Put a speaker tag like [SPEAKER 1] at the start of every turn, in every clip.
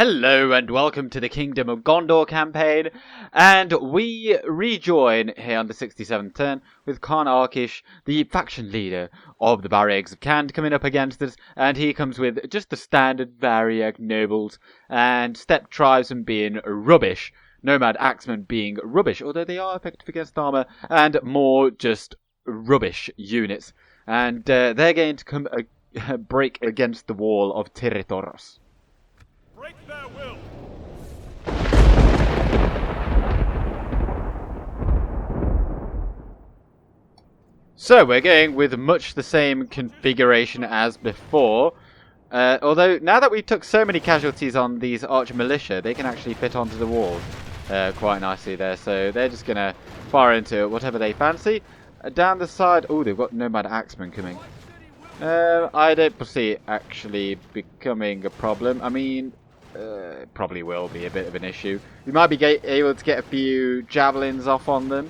[SPEAKER 1] Hello and welcome to the Kingdom of Gondor campaign, and we rejoin here on the 67th turn with Khan Arkish, the faction leader of the Barrags of Khand, coming up against us, and he comes with just the standard Variag nobles and steppe tribesmen being rubbish, nomad axemen being rubbish, although they are effective against armor, and more just rubbish units, and they're going to come break against the wall of Tirithoros.
[SPEAKER 2] Break their will.
[SPEAKER 1] So we're going with much the same configuration as before, although now that we took so many casualties on these archer militia, they can actually fit onto the wall quite nicely there, so they're just going to fire into whatever they fancy. Down the side, oh, they've got nomad axemen coming. I don't foresee it actually becoming a problem. I mean, it probably will be a bit of an issue. We might be able to get a few javelins off on them,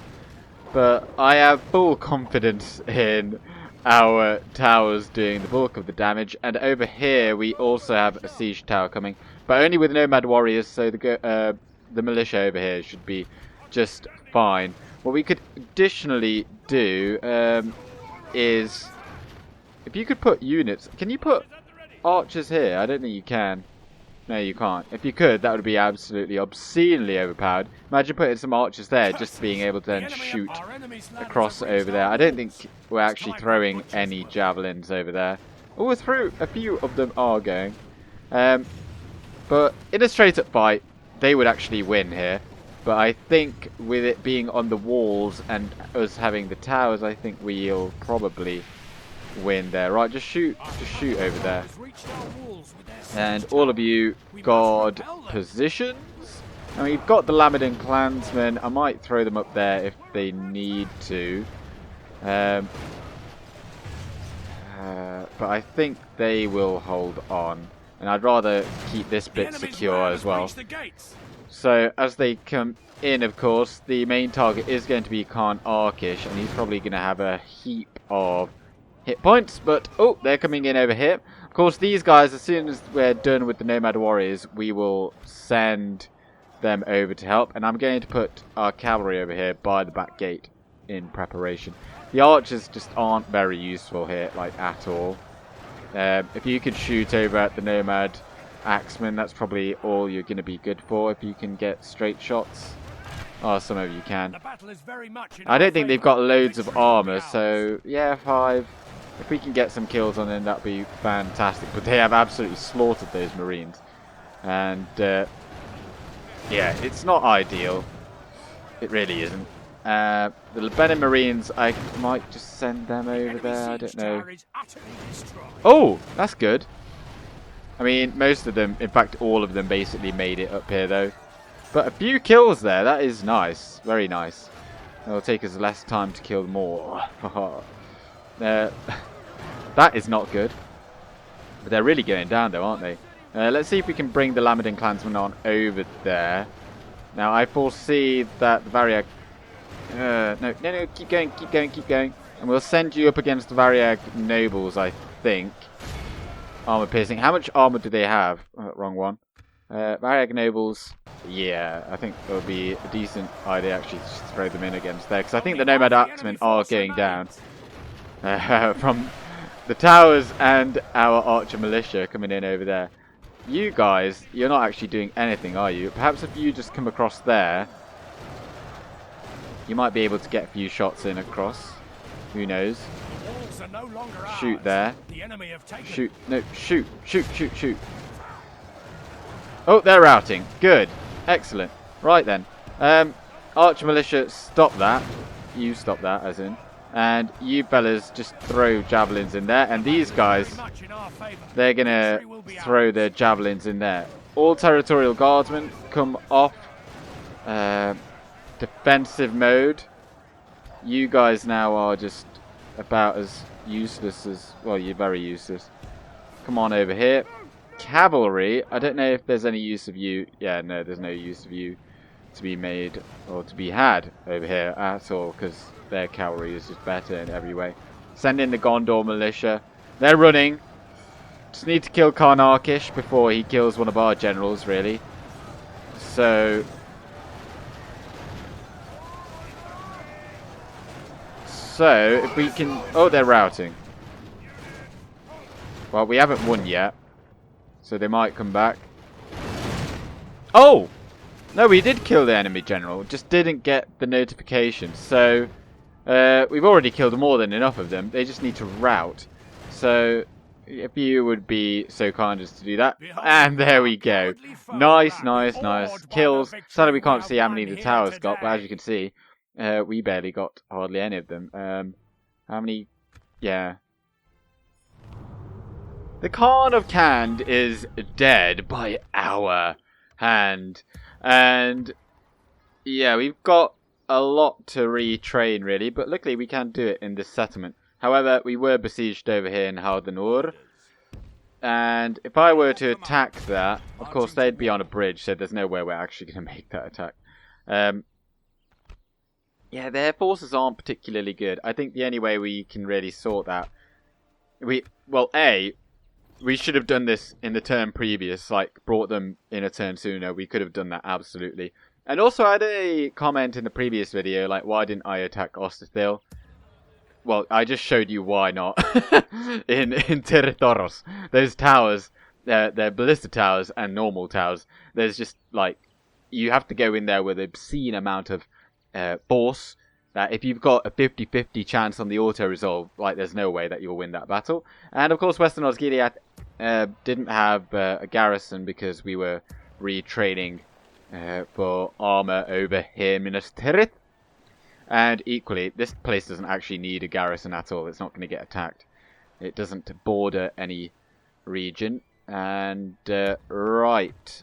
[SPEAKER 1] but I have full confidence in our towers doing the bulk of the damage. And over here we also have a siege tower coming, but only with nomad warriors, so the militia over here should be just fine. What we could additionally do is, if you could put units, can you put archers here? I don't think you can. No, you can't. If you could, that would be absolutely obscenely overpowered. Imagine putting some archers there, just being able to then shoot across over there. I don't think we're actually throwing any javelins over there. Oh, through a few of them are going. But in a straight-up fight, they would actually win here. But I think with it being on the walls and us having the towers, I think we'll probably win there. Right, just shoot over there. And all of you guard positions. And we've got the Lamadin clansmen. I might throw them up there if they need to. But I think they will hold on. And I'd rather keep this bit secure as well. So as they come in, of course, the main target is going to be Khan Arkish, and he's probably going to have a heap of hit points. But oh, they're coming in over here. Of course, these guys, as soon as we're done with the nomad warriors, we will send them over to help. And I'm going to put our cavalry over here by the back gate in preparation. The archers just aren't very useful here, like at all. If you could shoot over at the nomad axemen, that's probably all you're going to be good for if you can get straight shots. Oh, some of you can. I don't think they've got loads of armor, so yeah, 5. If we can get some kills on them, that'd be fantastic. But they have absolutely slaughtered those marines. And yeah, it's not ideal. It really isn't. The Lebanon marines, I might just send them over there. I don't know. Oh, that's good. I mean, most of them, in fact, all of them basically made it up here, though. But a few kills there. That is nice. Very nice. It'll take us less time to kill more. That is not good. But they're really going down, though, aren't they? Let's see if we can bring the Lamadin clansmen on over there. Now, I foresee that the Variag... No, keep going. And we'll send you up against the Variag nobles, I think. Armor piercing. How much armor do they have? Wrong one. Variag nobles. Yeah, I think it would be a decent idea actually to just throw them in against there. Because I think the nomad axemen are going down. From the towers and our archer militia coming in over there. You guys, you're not actually doing anything, are you? Perhaps if you just come across there, you might be able to get a few shots in across. Who knows? Shoot there. Shoot. No, shoot. Oh, they're routing. Good. Excellent. Right then. Archer militia, stop that. You stop that, as in. And you fellas just throw javelins in there. And these guys, they're going to throw their javelins in there. All territorial guardsmen come off defensive mode. You guys now are just about as useless as... Well, you're very useless. Come on over here. Cavalry, I don't know if there's any use of you. Yeah, no, there's no use of you to be made or to be had over here at all, because their cavalry is just better in every way. Send in the Gondor militia. They're running. Just need to kill Karnakish before he kills one of our generals, really. So if we can... Oh, they're routing. Well, we haven't won yet. So they might come back. Oh! No, we did kill the enemy general. Just didn't get the notification. So we've already killed more than enough of them. They just need to rout. So if you would be so kind as to do that. And there we go. Nice, nice, nice. Kills. Sadly, we can't see how many the towers got. But as you can see, we barely got hardly any of them. How many? Yeah. The Khan of Khand is dead by our hand. And yeah, we've got a lot to retrain really, but luckily we can do it in this settlement. However, we were besieged over here in Hardanur. And if I were to attack that, of course they'd be on a bridge, so there's no way we're actually going to make that attack. Yeah, their forces aren't particularly good. I think the only way we can really sort that... we should have done this in the turn previous, like brought them in a turn sooner. We could have done that, absolutely. And also I had a comment in the previous video, like, why didn't I attack Osterthil? Well, I just showed you why not. in Tirithoros. Those towers, they're ballista towers and normal towers. There's just, like, you have to go in there with an obscene amount of force. That if you've got a 50-50 chance on the auto-resolve, like, there's no way that you'll win that battle. And, of course, Western Osgiliath didn't have a garrison because we were retraining for armor over here in Minas Tirith. And equally, this place doesn't actually need a garrison at all. It's not going to get attacked. It doesn't border any region. And, right.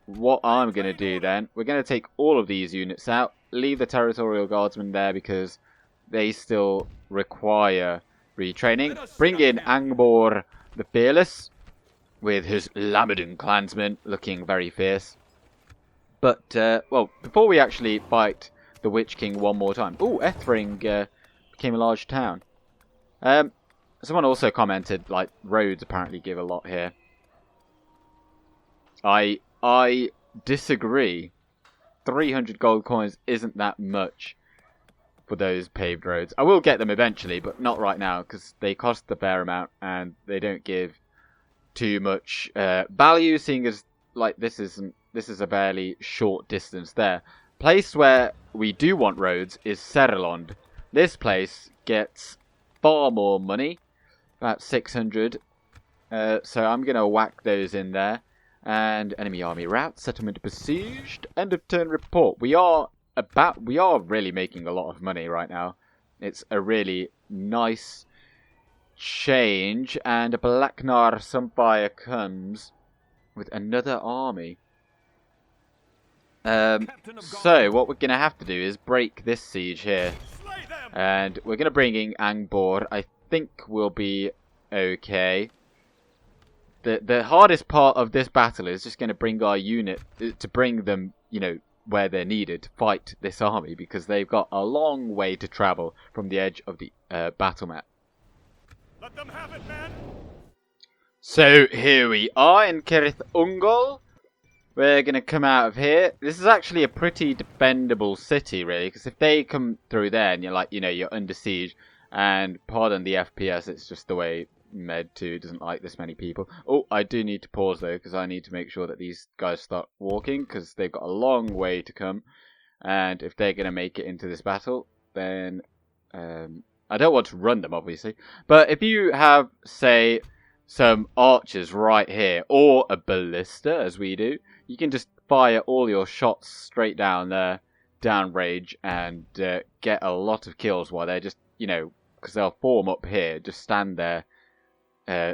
[SPEAKER 1] What I'm going to do then, we're going to take all of these units out. Leave the territorial guardsmen there because they still require retraining. Bring in Angbor the Fearless with his Lamadin clansmen looking very fierce. But, well, before we actually fight the Witch King one more time. Oh, Ethring became a large town. Someone also commented, like, roads apparently give a lot here. I disagree. 300 gold coins isn't that much for those paved roads. I will get them eventually, but not right now because they cost a fair amount and they don't give too much value. Seeing as like this is a fairly short distance there. Place where we do want roads is Serelond. This place gets far more money, about 600. So I'm gonna whack those in there. And enemy army rout, settlement besieged, end of turn report. We are really making a lot of money right now. It's a really nice change, and a Blacknar Sunfire comes with another army. So what we're gonna have to do is break this siege here, and we're gonna bring in Angbor. I think we'll be okay. The hardest part of this battle is just going to bring our unit, to bring them, you know, where they're needed to fight this army, because they've got a long way to travel from the edge of the battle map.
[SPEAKER 2] Let them have it, man.
[SPEAKER 1] So here we are in Cirith Ungol. We're going to come out of here. This is actually a pretty defendable city, really, because if they come through there and you're like, you know, you're under siege, and pardon the FPS, it's just the way Med 2 doesn't like this many people. Oh, I do need to pause though, because I need to make sure that these guys start walking, because they've got a long way to come. And if they're going to make it into this battle, then I don't want to run them, obviously. But if you have, say, some archers right here, or a ballista, as we do, you can just fire all your shots straight down there, downrange, and get a lot of kills while they're just, you know, because they'll form up here, just stand there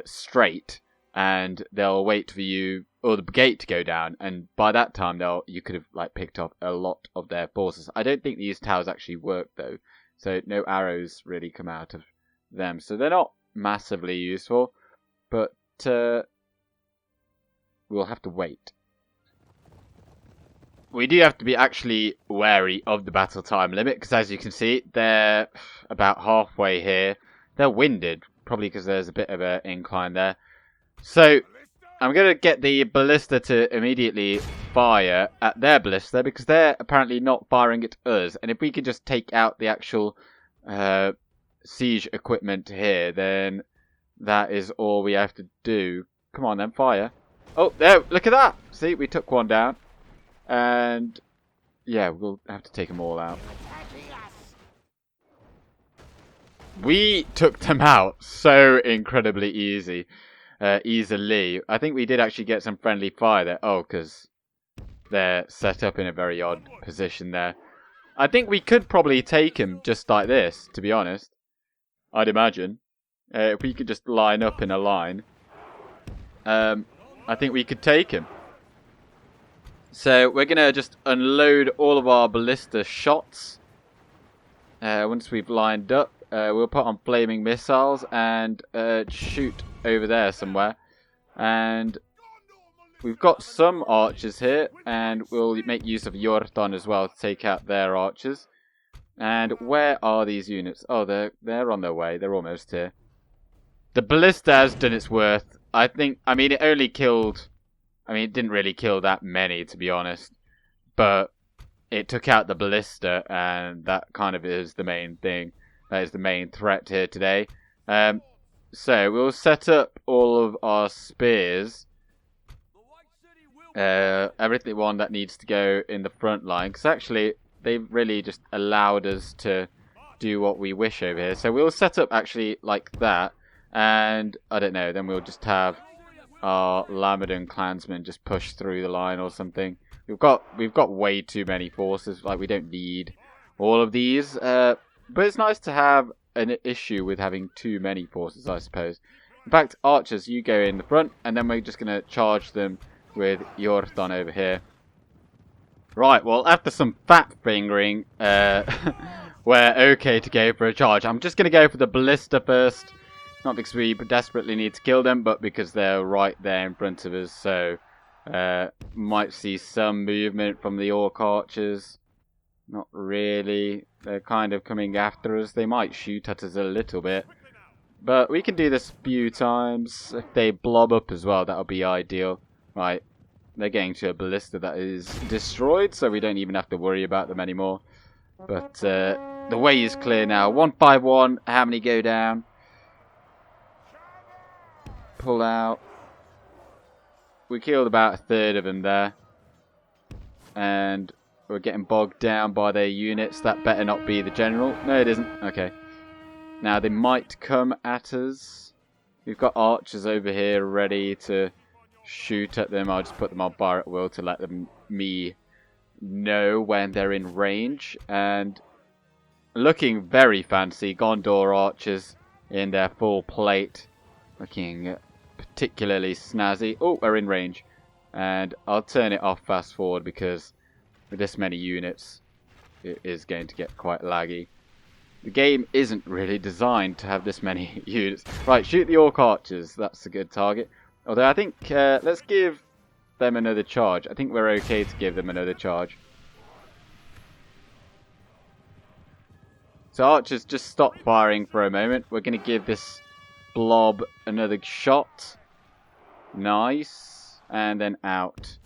[SPEAKER 1] straight, and they'll wait for you or the gate to go down, and by that time you could have like picked off a lot of their forces. I don't think these towers actually work though, so no arrows really come out of them, so they're not massively useful, but we'll have to wait. We do have to be actually wary of the battle time limit, because as you can see, they're about halfway here. They're winded, probably because there's a bit of an incline there. So, I'm going to get the ballista to immediately fire at their ballista because they're apparently not firing at us. And if we could just take out the actual siege equipment here, then that is all we have to do. Come on then, fire. Oh, there, look at that. See, we took one down. And, yeah, we'll have to take them all out. We took them out so incredibly easily. I think we did actually get some friendly fire there. Oh, because they're set up in a very odd position there. I think we could probably take him just like this, to be honest. I'd imagine. If we could just line up in a line. I think we could take him. So we're going to just unload all of our ballista shots. Once we've lined up. We'll put on flaming missiles and shoot over there somewhere. And we've got some archers here, and we'll make use of Iorthon as well to take out their archers. And where are these units? Oh, they're on their way. They're almost here. The ballista has done its worth. I mean, it only killed... I mean, it didn't really kill that many, to be honest. But it took out the ballista, and that kind of is the main thing. That is the main threat here today. So we'll set up all of our spears. Everyone that needs to go in the front line. Because actually, they've really just allowed us to do what we wish over here. So we'll set up actually like that. And, I don't know, then we'll just have our Lamadon clansmen just push through the line or something. We've got way too many forces. Like, we don't need all of these. But it's nice to have an issue with having too many forces, I suppose. In fact, archers, you go in the front, and then we're just going to charge them with Iorthon over here. Right, well, after some fat fingering, we're okay to go for a charge. I'm just going to go for the ballista first. Not because we desperately need to kill them, but because they're right there in front of us. So, might see some movement from the orc archers. Not really. They're kind of coming after us. They might shoot at us a little bit. But we can do this a few times. If they blob up as well, that'll be ideal. Right. They're getting to a ballista that is destroyed, so we don't even have to worry about them anymore. But the way is clear now. 151. How many go down? Pull out. We killed about a third of them there. And we're getting bogged down by their units. That better not be the general. No, it isn't. Okay. Now, they might come at us. We've got archers over here ready to shoot at them. I'll just put them on bar at will to let me know when they're in range. And looking very fancy. Gondor archers in their full plate. Looking particularly snazzy. Oh, we're in range. And I'll turn it off fast forward because with this many units, it is going to get quite laggy. The game isn't really designed to have this many units. Right, shoot the orc archers. That's a good target. Although I think, let's give them another charge. I think we're okay to give them another charge. So archers, just stop firing for a moment. We're going to give this blob another shot. Nice. And then out.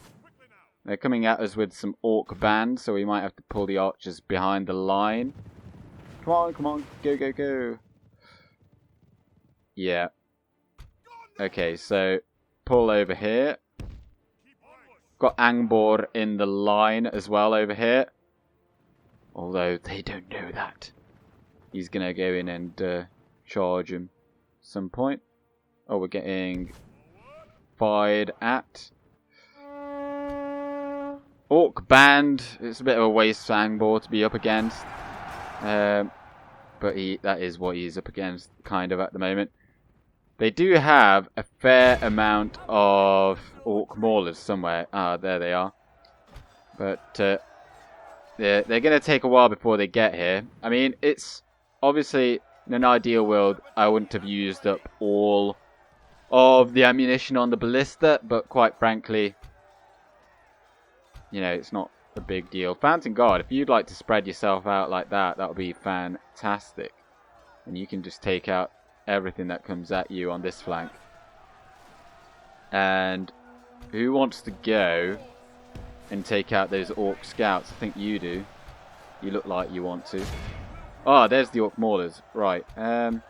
[SPEAKER 1] They're coming at us with some orc bands, so we might have to pull the archers behind the line. Come on, come on. Go, go, go. Yeah. Okay, so pull over here. Got Angbor in the line as well over here. Although they don't know that. He's going to go in and charge him at some point. Oh, we're getting fired at. Orc band. It's a bit of a waste for Angbor to be up against. But that is what he's up against kind of at the moment. They do have a fair amount of orc maulers somewhere. Ah, there they are. But they're going to take a while before they get here. I mean, it's obviously in an ideal world, I wouldn't have used up all of the ammunition on the ballista, but quite frankly, you know, it's not a big deal. Fountain Guard, if you'd like to spread yourself out like that, that would be fantastic. And you can just take out everything that comes at you on this flank. And who wants to go and take out those orc scouts? I think you do. You look like you want to. Oh, there's the orc maulers. Right. We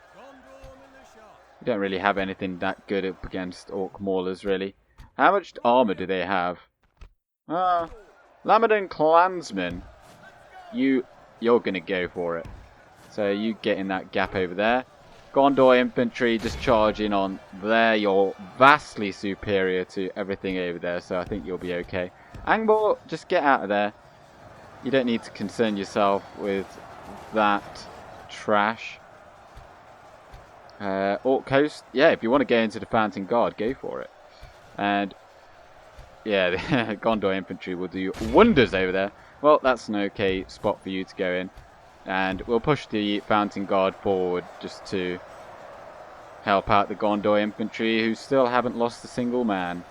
[SPEAKER 1] don't really have anything that good up against orc maulers, really. How much armor do they have? Lamadon clansmen. You're gonna go for it. So you get in that gap over there. Gondor infantry just charging on there. You're vastly superior to everything over there, so I think you'll be okay. Angbor, just get out of there. You don't need to concern yourself with that trash. Orc Coast, yeah, if you want to go into the Fountain Guard, go for it. And yeah, the Gondor infantry will do wonders over there. Well, that's an okay spot for you to go in. And we'll push the Fountain Guard forward just to help out the Gondor infantry, who still haven't lost a single man.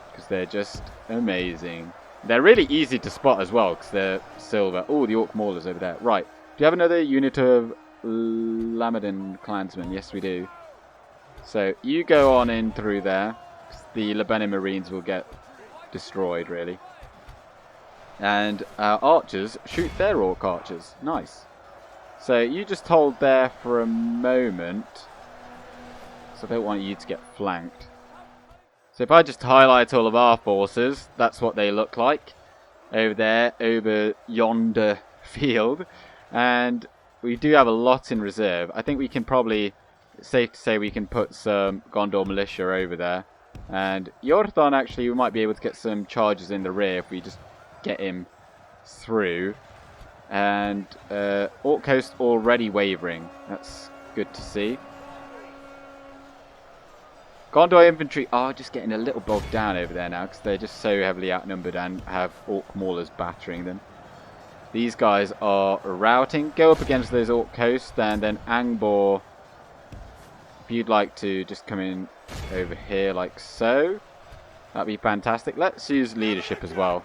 [SPEAKER 1] Because they're just amazing. They're really easy to spot as well, because they're silver. Oh, the Orc Maulers over there. Right. Do you have another unit of Lamadon clansmen? Yes, we do. So, you go on in through there. The Lebanon Marines will get destroyed, really. And our archers shoot their orc archers. Nice. So you just hold there for a moment. So I don't want you to get flanked. So if I just highlight all of our forces, that's what they look like. Over there, over yonder field. And we do have a lot in reserve. I think we can probably, it's safe to say we can put some Gondor militia over there. And Iorthon, actually, we might be able to get some charges in the rear if we just get him through. And Orc Coast already wavering. That's good to see. Gondor infantry are just getting a little bogged down over there now because they're just so heavily outnumbered and have orc maulers battering them. These guys are routing. Go up against those Orc Coast, and then Angbor, if you'd like to just come in over here like so, that'd be fantastic. Let's use leadership as well.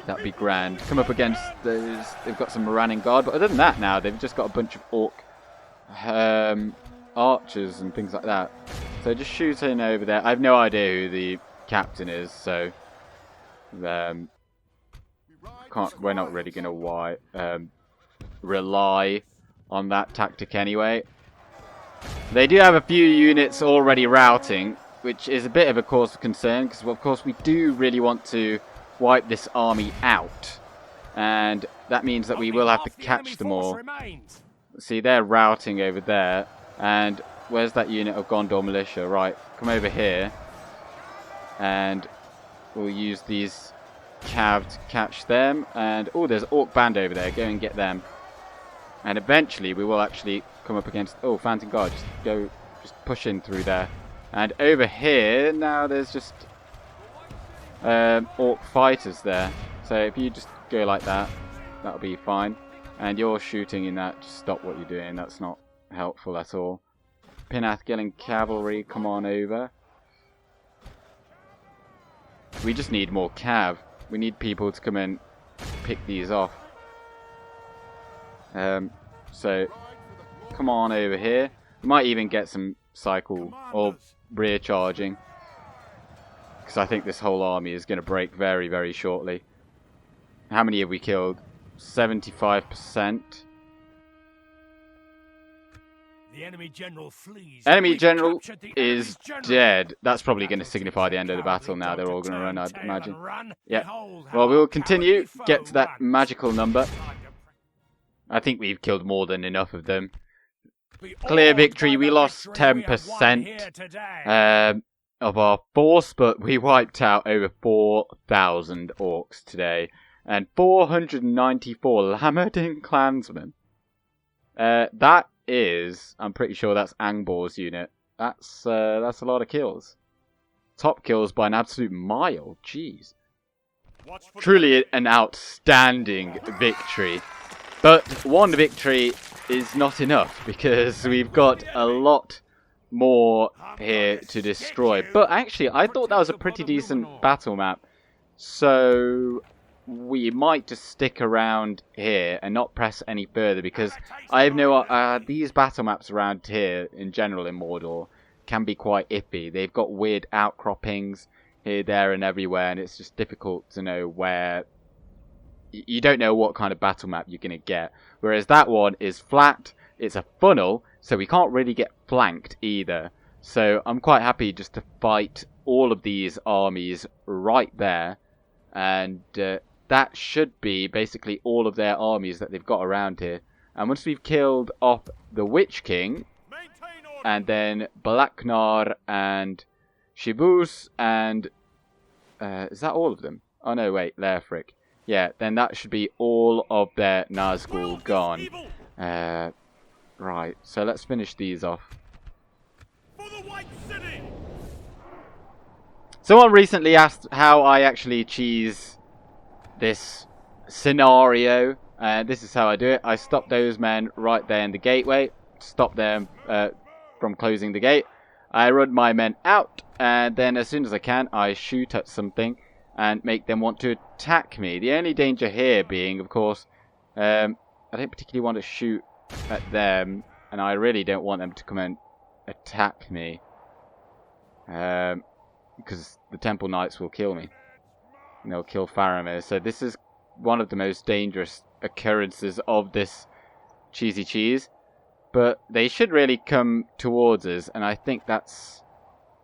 [SPEAKER 1] That'd be grand. Come up against those. They've got some Moranning Guard, but other than that now, they've just got a bunch of orc archers and things like that. So just shoot in over there. I have no idea who the captain is, so we're not really going to rely on that tactic anyway. They do have a few units already routing, which is a bit of a cause of concern, because of course we do really want to wipe this army out, and that means that we will have to catch them all. See, they're routing over there, and where's that unit of Gondor militia? Right, come over here, and we'll use these cav to catch them. And oh, there's Orc Band over there. Go and get them, and eventually we will actually come up against Fountain Guard. Just push in through there, and over here now there's just orc fighters there. So if you just go like that, that'll be fine. And you're shooting in that, just stop what you're doing. That's not helpful at all. Pinathgelin cavalry, come on over. We just need more cav. We need people to come and pick these off. So come on over here. We might even get some cycle or rear charging, because I think this whole army is going to break very, very shortly. How many have we killed? 75%.
[SPEAKER 2] The enemy general flees.
[SPEAKER 1] Enemy general is dead. That's probably going to signify the end of the battle now. They're all going to run, I'd imagine. Yeah. Well, we will continue. Get to that magical number. I think we've killed more than enough of them. Clear victory. We lost 10% of our force, but we wiped out over 4,000 orcs today. And 494 Lamadon clansmen. That is, I'm pretty sure that's Angbor's unit. That's a lot of kills. Top kills by an absolute mile. Jeez. Truly an outstanding victory. But one victory is not enough, because we've got a lot more here to destroy. But actually, I thought that was a pretty decent battle map. So we might just stick around here and not press any further, because I have no these battle maps around here in general in Mordor, can be quite iffy. They've got weird outcroppings here, there, and everywhere, and it's just difficult to know where. You don't know what kind of battle map you're going to get. Whereas that one is flat, it's a funnel, so we can't really get flanked either. So I'm quite happy just to fight all of these armies right there. And that should be basically all of their armies that they've got around here. And once we've killed off the Witch King, and then Balaknar and Shibus and... is that all of them? Oh no, wait, Leofric. Yeah, then that should be all of their Nazgul gone. Right, so let's finish these off.
[SPEAKER 2] For the White City!
[SPEAKER 1] Someone recently asked how I actually cheese this scenario. This is how I do it. I stop those men right there in the gateway. Stop them from closing the gate. I run my men out, and then as soon as I can, I shoot at something and make them want to attack me. The only danger here being, of course, I don't particularly want to shoot at them, and I really don't want them to come and attack me. Because the Temple Knights will kill me. And they'll kill Faramir. So this is one of the most dangerous occurrences of this cheesy cheese. But they should really come towards us, and I think that's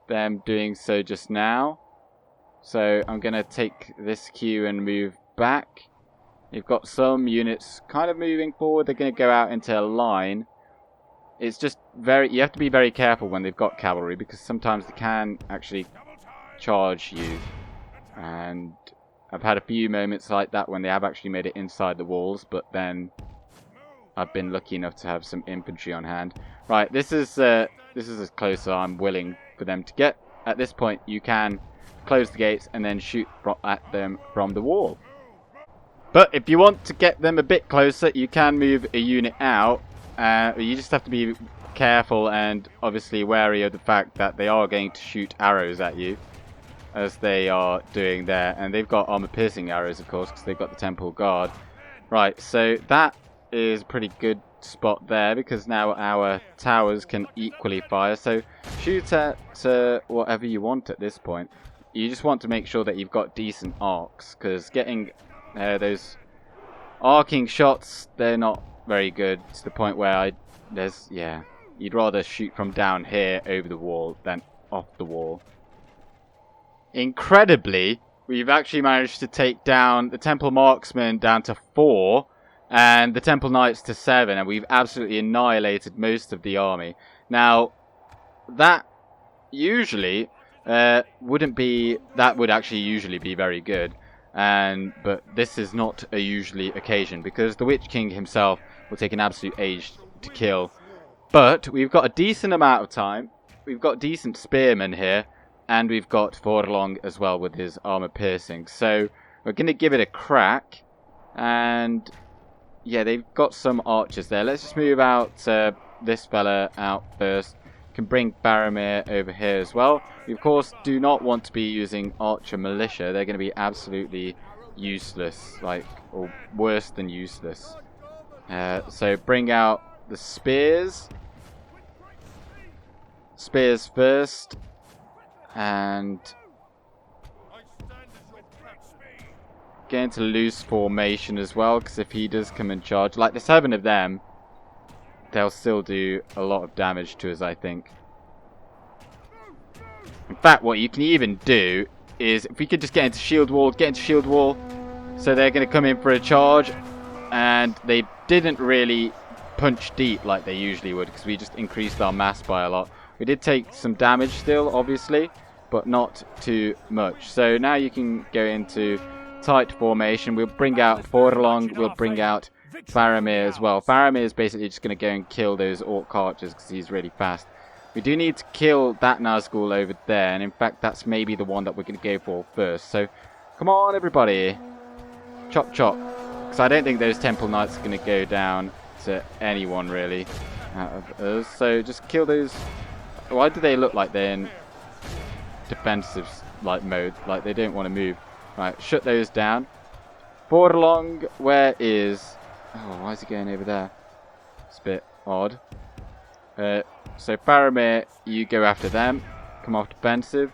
[SPEAKER 1] them doing so just now. So I'm going to take this queue and move back. You've got some units kind of moving forward. They're going to go out into a line. It's just you have to be very careful when they've got cavalry, because sometimes they can actually charge you. And I've had a few moments like that when they have actually made it inside the walls, but then I've been lucky enough to have some infantry on hand. Right, this is as close as I'm willing for them to get. At this point, you can close the gates and then shoot at them from the wall. But if you want to get them a bit closer, you can move a unit out. You just have to be careful and obviously wary of the fact that they are going to shoot arrows at you, as they are doing there. And they've got armor-piercing arrows, of course, because they've got the Temple Guard. Right, so that is a pretty good spot there, because now our towers can equally fire. So shoot at whatever you want at this point. You just want to make sure that you've got decent arcs, because getting those arcing shots, they're not very good to the point where you'd rather shoot from down here over the wall than off the wall. Incredibly, we've actually managed to take down the Temple Marksmen down to 4 and the Temple Knights to 7, and we've absolutely annihilated most of the army. Now, that usually would actually usually be very good, but this is not a usually occasion, because the Witch King himself will take an absolute age to kill. But we've got a decent amount of time. We've got decent spearmen here, and we've got Forlong as well with his armor piercing. So we're going to give it a crack, and yeah, they've got some archers there. Let's just move out this fella out first. Can bring Faramir over here as well. We of course do not want to be using archer militia. They're going to be absolutely useless, or worse than useless. So bring out the spears. Spears first, and get into loose formation as well, because if he does come and charge, like the 7 of them, they'll still do a lot of damage to us, I think. In fact, what you can even do is, if we could just get into shield wall, so they're going to come in for a charge, and they didn't really punch deep like they usually would, because we just increased our mass by a lot. We did take some damage still, obviously, but not too much. So now you can go into tight formation. We'll bring out Forlong, we'll bring out Faramir as well. Faramir is basically just going to go and kill those orc archers because he's really fast. We do need to kill that Nazgul over there, and in fact that's maybe the one that we're going to go for first. So come on everybody, chop chop, because I don't think those Temple Knights are going to go down to anyone really out of us. So just kill those. Why do they look like they're in defensive mode, like they don't want to move? Right, shut those down. Forlong, where is... Oh, why is he going over there? It's a bit odd. So Faramir, you go after them. Come off defensive.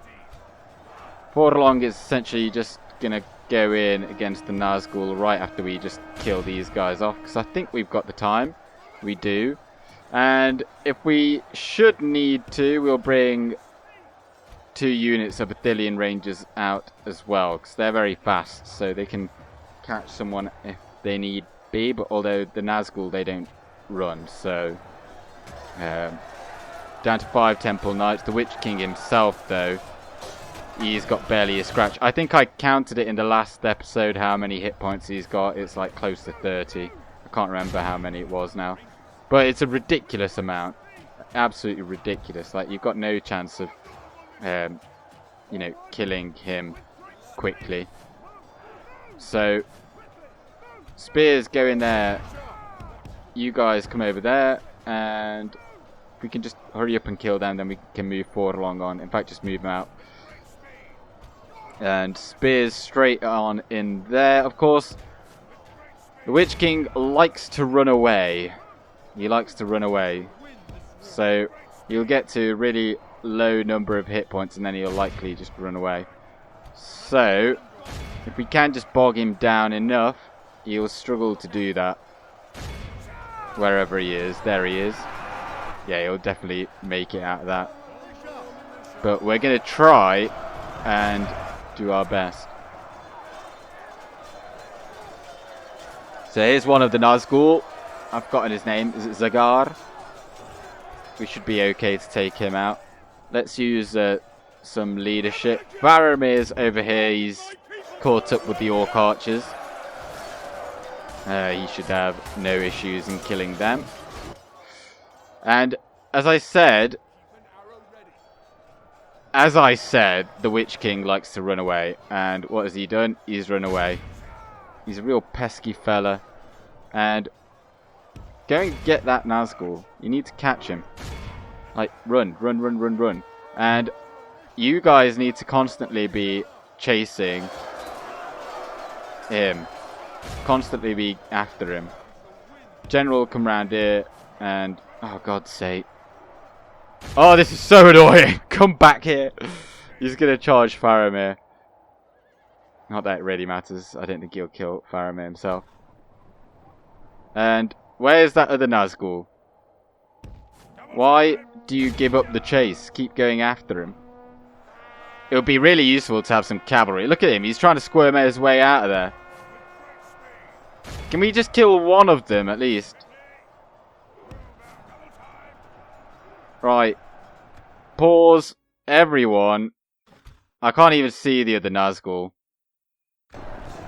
[SPEAKER 1] Forlong is essentially just going to go in against the Nazgul right after we just kill these guys off. Because I think we've got the time. We do. And if we should need to, we'll bring 2 units of Athelian Rangers out as well. Because they're very fast. So they can catch someone if they need be. But although the Nazgul, they don't run. So down to 5 Temple Knights. The Witch King himself, though, he's got barely a scratch. I think I counted it in the last episode how many hit points he's got. It's like close to 30. I can't remember how many it was now. But it's a ridiculous amount. Absolutely ridiculous. Like, you've got no chance of, you know, killing him quickly. So, spears go in there. You guys come over there. And if we can just hurry up and kill them, then we can move forward along on. In fact, just move them out. And spears straight on in there. Of course, the Witch King likes to run away. He likes to run away. So you'll get to a really low number of hit points and then he'll likely just run away. So if we can just bog him down enough, he'll struggle to do that. Wherever he is. There he is. Yeah, he'll definitely make it out of that. But we're going to try and do our best. So here's one of the Nazgul. I've forgotten his name. Is it Zagar? We should be okay to take him out. Let's use some leadership. Faramir's over here. He's caught up with the Orc Archers. He should have no issues in killing them. And as I said, the Witch King likes to run away. And what has he done? He's run away. He's a real pesky fella. And go and get that Nazgul. You need to catch him. Like, run. And you guys need to constantly be chasing him. Constantly be after him. General come round here and... oh, God's sake. Oh, this is so annoying. Come back here. He's going to charge Faramir. Not that it really matters. I don't think he'll kill Faramir himself. And where's that other Nazgul? Why do you give up the chase? Keep going after him. It would be really useful to have some cavalry. Look at him. He's trying to squirm his way out of there. Can we just kill one of them at least? Right. Pause. Everyone. I can't even see the other Nazgul.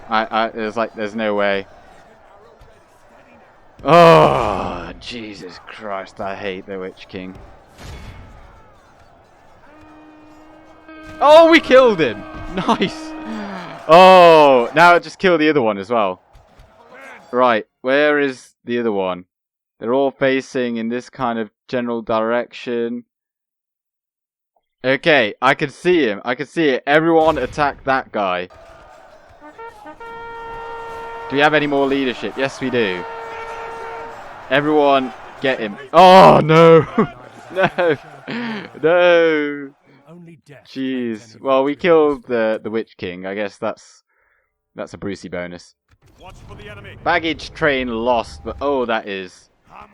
[SPEAKER 1] There's no way. Oh, Jesus Christ. I hate the Witch King. Oh, we killed him. Nice. Oh, now just kill the other one as well. Right. Where is the other one? They're all facing in this kind of general direction. Okay, I can see him. I can see it. Everyone attack that guy. Do we have any more leadership? Yes, we do. Everyone, get him. Oh, no. No. No. Jeez. Well, we killed the Witch King. I guess that's a Brucey bonus. Baggage train lost, but oh, that is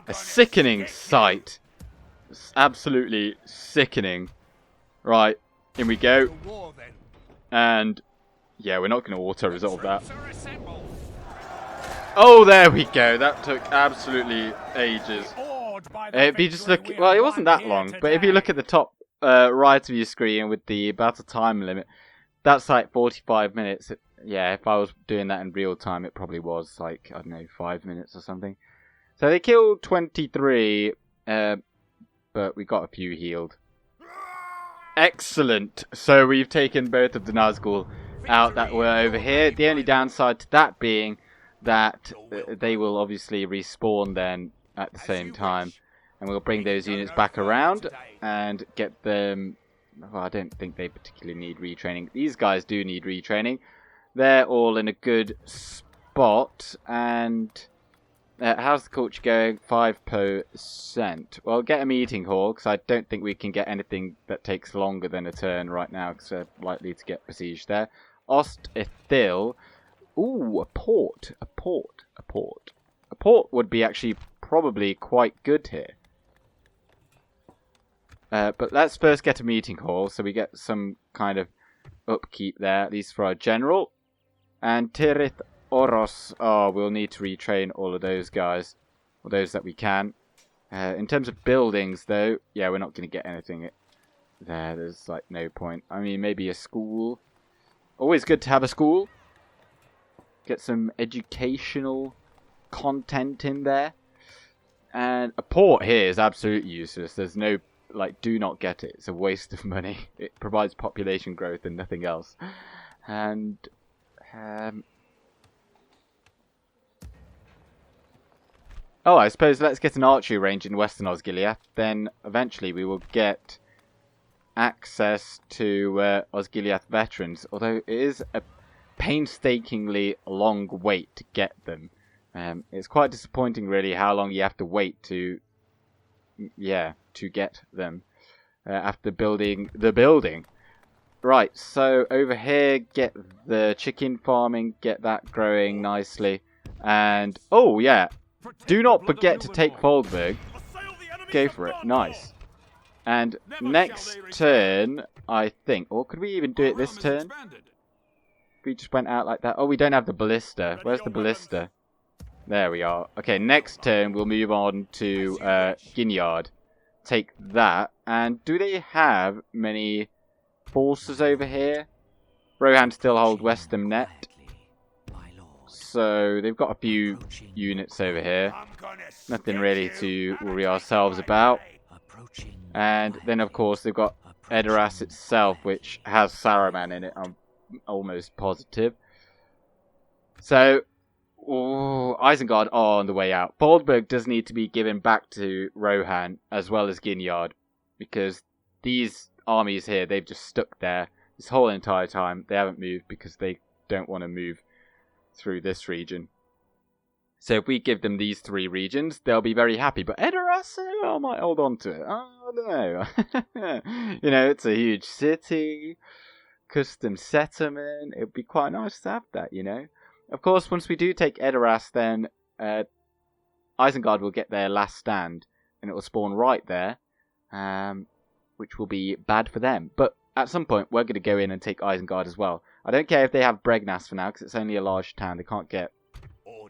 [SPEAKER 1] a sickening sight. It's absolutely sickening. Right, in we go. And yeah, we're not going to auto-resolve that. Oh, there we go. That took absolutely ages. If you just look, well, it wasn't that long, but if you look at the top right of your screen with the battle time limit, that's like 45 minutes. Yeah, if I was doing that in real time, it probably was like, I don't know, 5 minutes or something. So they killed 23, but we got a few healed. Excellent. So we've taken both of the Nazgul out that were over here. The only downside to that being that they will obviously respawn then at the same time. And we'll bring those units back around and get them... well, I don't think they particularly need retraining. These guys do need retraining. They're all in a good spot. And How's the culture going? 5%. Well, get a meeting hall, because I don't think we can get anything that takes longer than a turn right now, because we're likely to get besieged there. Ost Ithil. Ooh, a port. A port. A port. A port would be actually probably quite good here. But let's first get a meeting hall, so we get some kind of upkeep there, at least for our general. And Tirithoros, oh, we'll need to retrain all of those guys, or those that we can. In terms of buildings, though, yeah, we're not going to get anything there. There's, like, no point. I mean, maybe a school. Always good to have a school. Get some educational content in there. And a port here is absolutely useless. There's no, like, do not get it. It's a waste of money. It provides population growth and nothing else. And oh, I suppose let's get an archery range in Western Osgiliath. Then eventually we will get access to Osgiliath veterans. Although it is a painstakingly long wait to get them. It's quite disappointing, really, how long you have to wait to get them after building the building. Right, so over here, get the chicken farming, get that growing nicely. And, oh yeah, do not forget to take Foldberg. Go for it, nice. And next turn, I think, or could we even do it this turn? We just went out like that. Oh, we don't have the ballista. Where's the ballista? There we are. Okay, next turn we'll move on to Gineard. Take that. And do they have many forces over here? Rohan still hold Western Net. So they've got a few units over here. Nothing really to worry ourselves about. And then of course they've got Edoras itself, which has Saruman in it, I'm almost positive. So Isengard are on the way out. Boldberg does need to be given back to Rohan as well as Gineard, because these armies here, they've just stuck there this whole entire time. They haven't moved because they don't want to move through this region. So if we give them these 3 regions, they'll be very happy. But Edoras, I might hold on to it. I don't know. You know, it's a huge city, custom settlement. It would be quite nice to have that, you know. Of course, once we do take Edoras, then Isengard will get their last stand, and it will spawn right there, which will be bad for them. But at some point, we're going to go in and take Isengard as well. I don't care if they have Bregnas for now, because it's only a large town. They can't get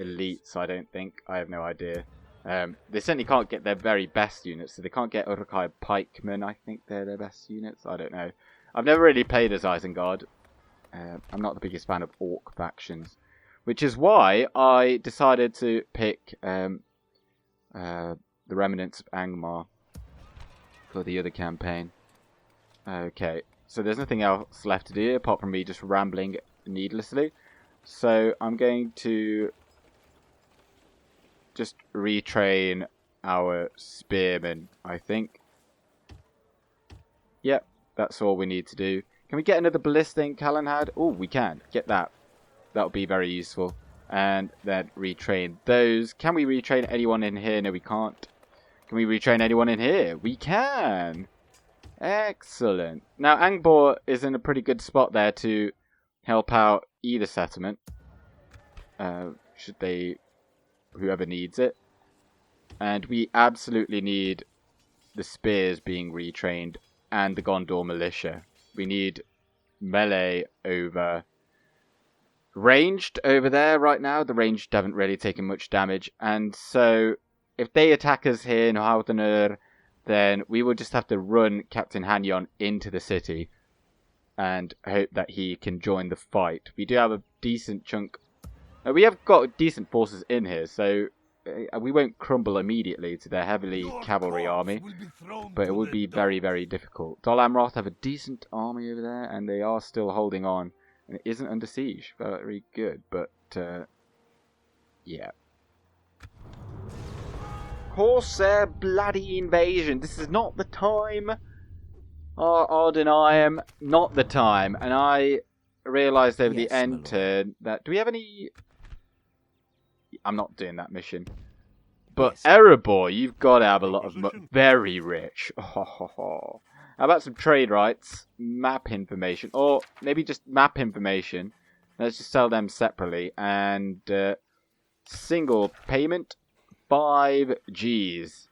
[SPEAKER 1] elites, I don't think. I have no idea. They certainly can't get their very best units, so they can't get Uruk-hai pikemen. I think they're their best units. I don't know. I've never really played as Isengard. I'm not the biggest fan of orc factions, which is why I decided to pick the remnants of Angbor for the other campaign. Okay, so there's nothing else left to do apart from me just rambling needlessly. So I'm going to just retrain our spearmen, I think. Yep, that's all we need to do. Can we get another ballista in Calenhad? Oh, we can. Get that. That'll be very useful. And then retrain those. Can we retrain anyone in here? No, we can't. Can we retrain anyone in here? We can. Excellent. Now, Angbor is in a pretty good spot there to help out either settlement. Should they... whoever needs it. And we absolutely need the spears being retrained and the Gondor militia. We need melee over ranged over there right now. The ranged haven't really taken much damage, and so if they attack us here in Houtenur, then we will just have to run Captain Hanyon into the city and hope that he can join the fight. We do have a decent chunk. We have got decent forces in here, so we won't crumble immediately to their heavily cavalry army, but it would be very, very difficult. Dol Amroth have a decent army over there, and they are still holding on. And it isn't under siege. Very good, but yeah. Corsair bloody invasion. This is not the time. Arden, I am not the time. And I realised over the end turn that... do we have any... I'm not doing that mission. But Erebor, you've got to have a lot of very rich. How about some trade rights, map information, or maybe just map information? Let's just sell them separately. And single payment, 5 Gs.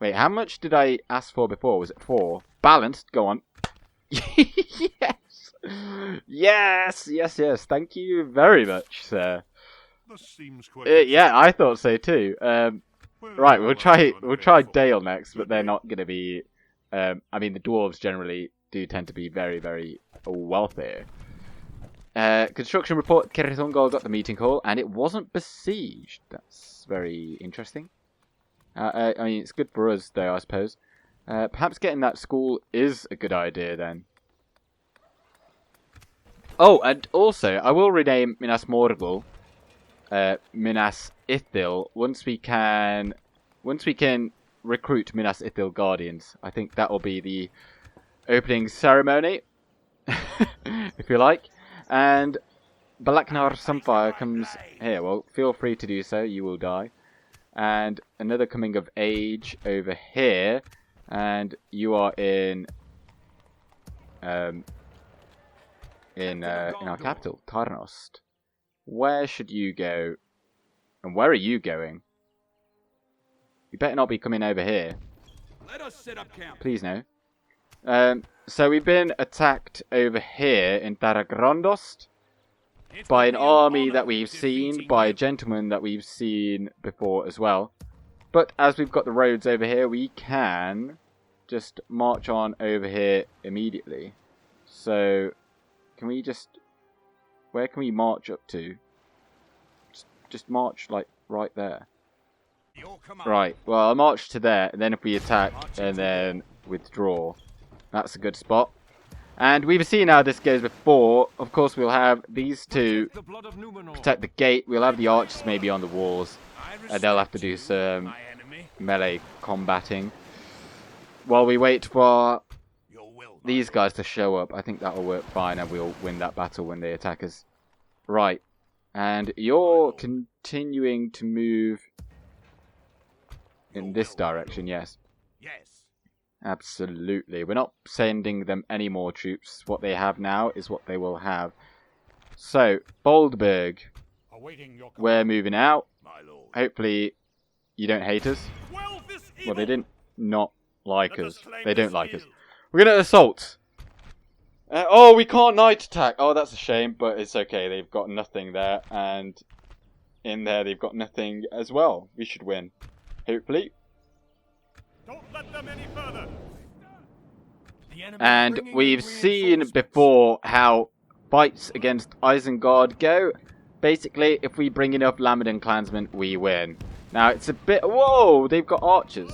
[SPEAKER 1] Wait, how much did I ask for before? Was it 4? Balanced, go on. Yes! Yes, yes, yes. Thank you very much, sir. Yeah, I thought so too. Right, we'll try Dale next, but they're not going to be. I mean, the dwarves generally do tend to be very, very wealthy. Construction report: Cirith Ungol got the meeting hall, and it wasn't besieged. That's very interesting. I mean, it's good for us, though, I suppose. Perhaps getting that school is a good idea then. Oh, and also, I will rename Minas Morgul. Minas Ithil once we can recruit Minas Ithil Guardians. I think that will be the opening ceremony, if you like. And Balaknar Sunfire comes here. Well, feel free to do so. You will die. And another coming of age over here, and you are in our capital, Tharagrondost. Where should you go? And where are you going? You better not be coming over here.
[SPEAKER 2] Let us set up camp.
[SPEAKER 1] Please no. So we've been attacked over here in Tharagrondost by an army that we've seen, by a gentleman that we've seen before as well. But as we've got the roads over here, we can just march on over here immediately. So, can we just... Where can we march up to? Just march, like, right there. Right, well, I'll march to there, and then if we attack, and then withdraw. That's a good spot. And we've seen how this goes before. Of course, we'll have these two protect the gate. We'll have the archers maybe on the walls. And they'll have to do some melee combating. While we wait for these guys to show up, I think that'll work fine, and we'll win that battle when they attack us. Right. And you're continuing to move in this direction, yes.
[SPEAKER 2] Yes.
[SPEAKER 1] Absolutely. We're not sending them any more troops. What they have now is what they will have. So, Boldburg. We're moving out. Hopefully, you don't hate us. Well, they didn't not like us. They don't like us. We're going to assault. Oh, we can't night attack. Oh, that's a shame, but it's okay. They've got nothing there. And in there, they've got nothing as well. We should win. Hopefully.
[SPEAKER 2] Don't let them any further.
[SPEAKER 1] And we've seen before how fights against Isengard go. Basically, if we bring enough Lamedon clansmen, we win. Now, it's a bit... Whoa, they've got archers.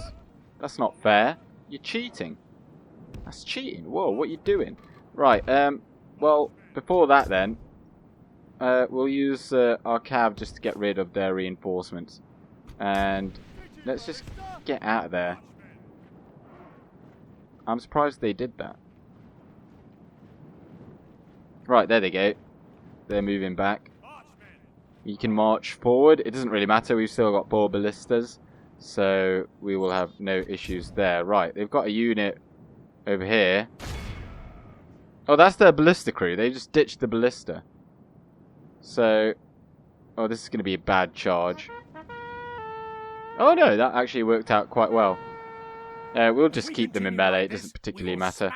[SPEAKER 1] That's not fair. You're cheating. That's cheating. Whoa, what are you doing? Right, well, before that then, we'll use our cav just to get rid of their reinforcements. And let's just get out of there. I'm surprised they did that. Right, there they go. They're moving back. You can march forward. It doesn't really matter. We've still got 4 ballistas. So we will have no issues there. Right, they've got a unit over here. Oh, that's their ballista crew. They just ditched the ballista. So, oh, this is going to be a bad charge. Oh no, that actually worked out quite well. We'll just keep them in melee. It doesn't particularly matter.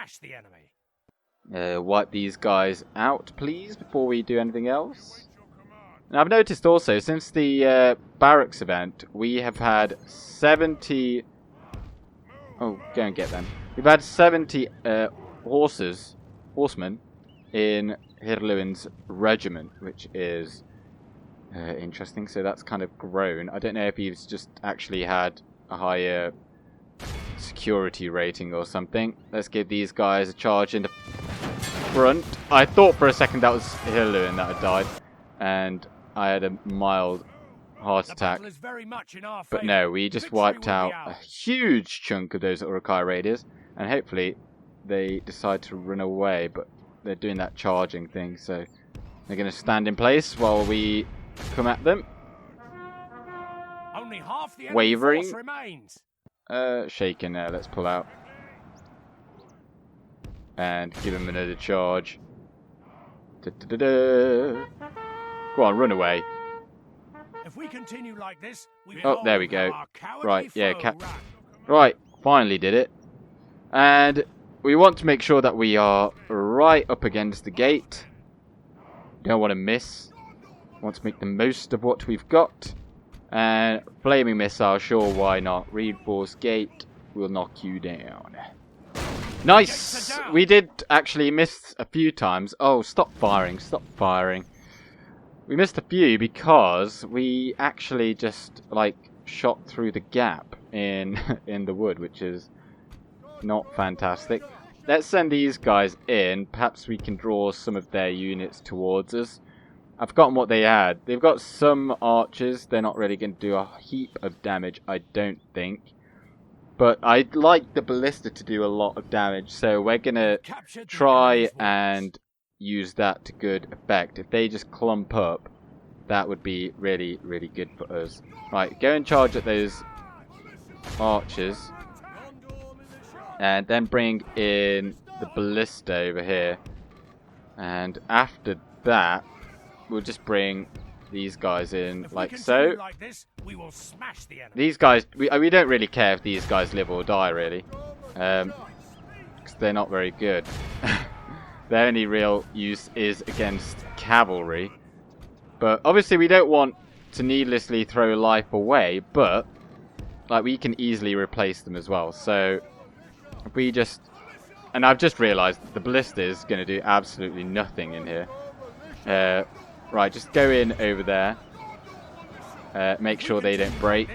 [SPEAKER 1] Wipe these guys out, please, before we do anything else. And I've noticed also, since the barracks event, we have had 70... Oh, go and get them. We've had 70 horsemen in Hirluin's regiment, which is interesting. So that's kind of grown. I don't know if he's just actually had a higher security rating or something. Let's give these guys a charge in the front. I thought for a second that was Hirluin that had died, and I had a mild heart attack. But no, we just wiped out a huge chunk of those Uruk-hai raiders, and hopefully they decide to run away, but they're doing that charging thing, so they're going to stand in place while we come at them.
[SPEAKER 2] Only half the enemy
[SPEAKER 1] wavering.
[SPEAKER 2] force remains.
[SPEAKER 1] Shaken there. Let's pull out. And give him another charge. Da-da-da-da. Go on, run away.
[SPEAKER 2] If we continue like this, we
[SPEAKER 1] Oh, there we go. Right, yeah,
[SPEAKER 2] foe,
[SPEAKER 1] right, finally did it. And we want to make sure that we are right up against the gate. Don't want to miss. Want to make the most of what we've got. And flaming missile, sure, why not? Reinforced gate will knock you down. Nice! We did actually miss a few times. Oh, stop firing, stop firing. We missed a few because we actually just, like, shot through the gap in the wood, which is not fantastic. Let's send these guys in. Perhaps we can draw some of their units towards us. I've forgotten what they had. They've got some archers. They're not really going to do a heap of damage, I don't think. But I'd like the ballista to do a lot of damage, so we're going to try and use that to good effect. If they just clump up, that would be really, really good for us. Right, go and charge at those archers. And then bring in the ballista over here. And after that, we'll just bring these guys in like so.
[SPEAKER 2] Like this, we will smash the enemy.
[SPEAKER 1] These guys, we don't really care if these guys live or die, really. Because they're not very good. Their only real use is against cavalry. But obviously we don't want to needlessly throw life away, but like we can easily replace them as well. So if we just... And I've just realised the ballista is going to do absolutely nothing in here. Right, just go in over there. Make sure they don't break.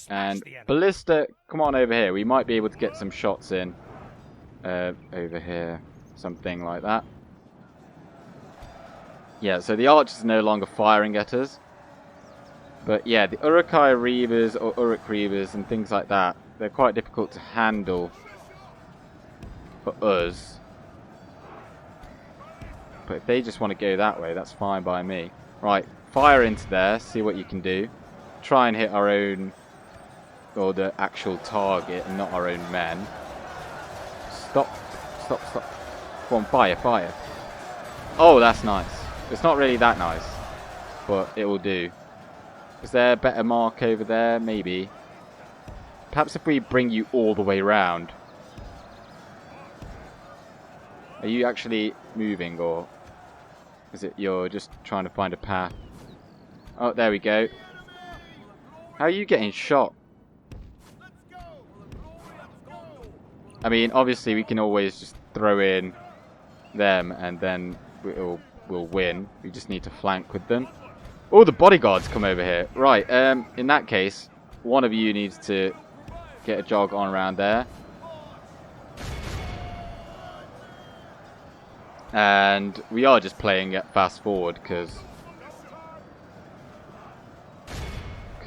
[SPEAKER 1] And ballista, come on over here. We might be able to get some shots in. Over here. Something like that. Yeah, so the archers are no longer firing at us. But yeah, the Uruk-hai Reavers or Uruk Reavers and things like that, they're quite difficult to handle for us. But if they just want to go that way, that's fine by me. Right, fire into there, see what you can do. Try and hit our own, or the actual target, and not our own men. Stop, stop, stop. Go on, fire, fire. Oh, that's nice. It's not really that nice, but it will do. Is there a better mark over there? Maybe. Perhaps if we bring you all the way round. Are you actually moving, or is it you're just trying to find a path? Oh, there we go. How are you getting shot? I mean, obviously we can always just throw in them and then we'll win. We just need to flank with them. Oh, the bodyguards come over here. Right, in that case, one of you needs to get a jog on around there. And we are just playing it fast forward because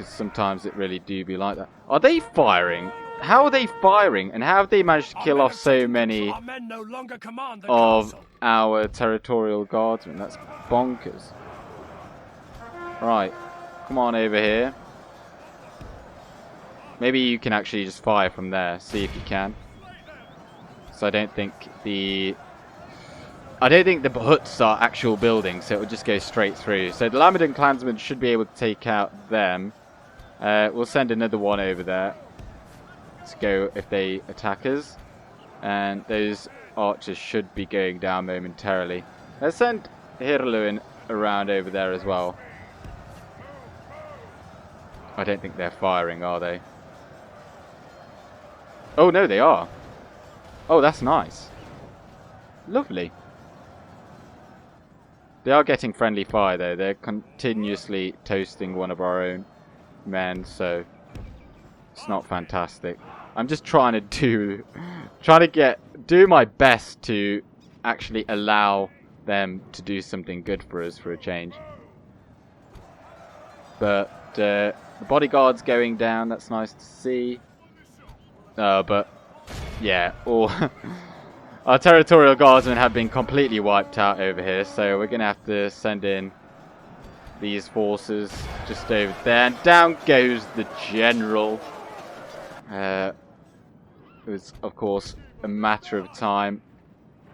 [SPEAKER 1] sometimes it really do be like that. Are they firing? How are they firing? And how have they managed to kill off so many of our territorial guardsmen? That's bonkers. Right, come on over here. Maybe you can actually just fire from there. See if you can. So I don't think the huts are actual buildings, so it will just go straight through. So the Lamadin clansmen should be able to take out them. We'll send another one over there to go if they attack us. And those archers should be going down momentarily. Let's send Hirluin around over there as well. I don't think they're firing, are they? Oh, no, they are. Oh, that's nice. Lovely. They are getting friendly fire, though. They're continuously toasting one of our own men, so it's not fantastic. I'm just trying to do my best to actually allow them to do something good for us for a change. But the bodyguard's going down. That's nice to see. But yeah, all our territorial guardsmen have been completely wiped out over here, so we're gonna have to send in these forces just over there. And down goes the general. It was, of course, a matter of time.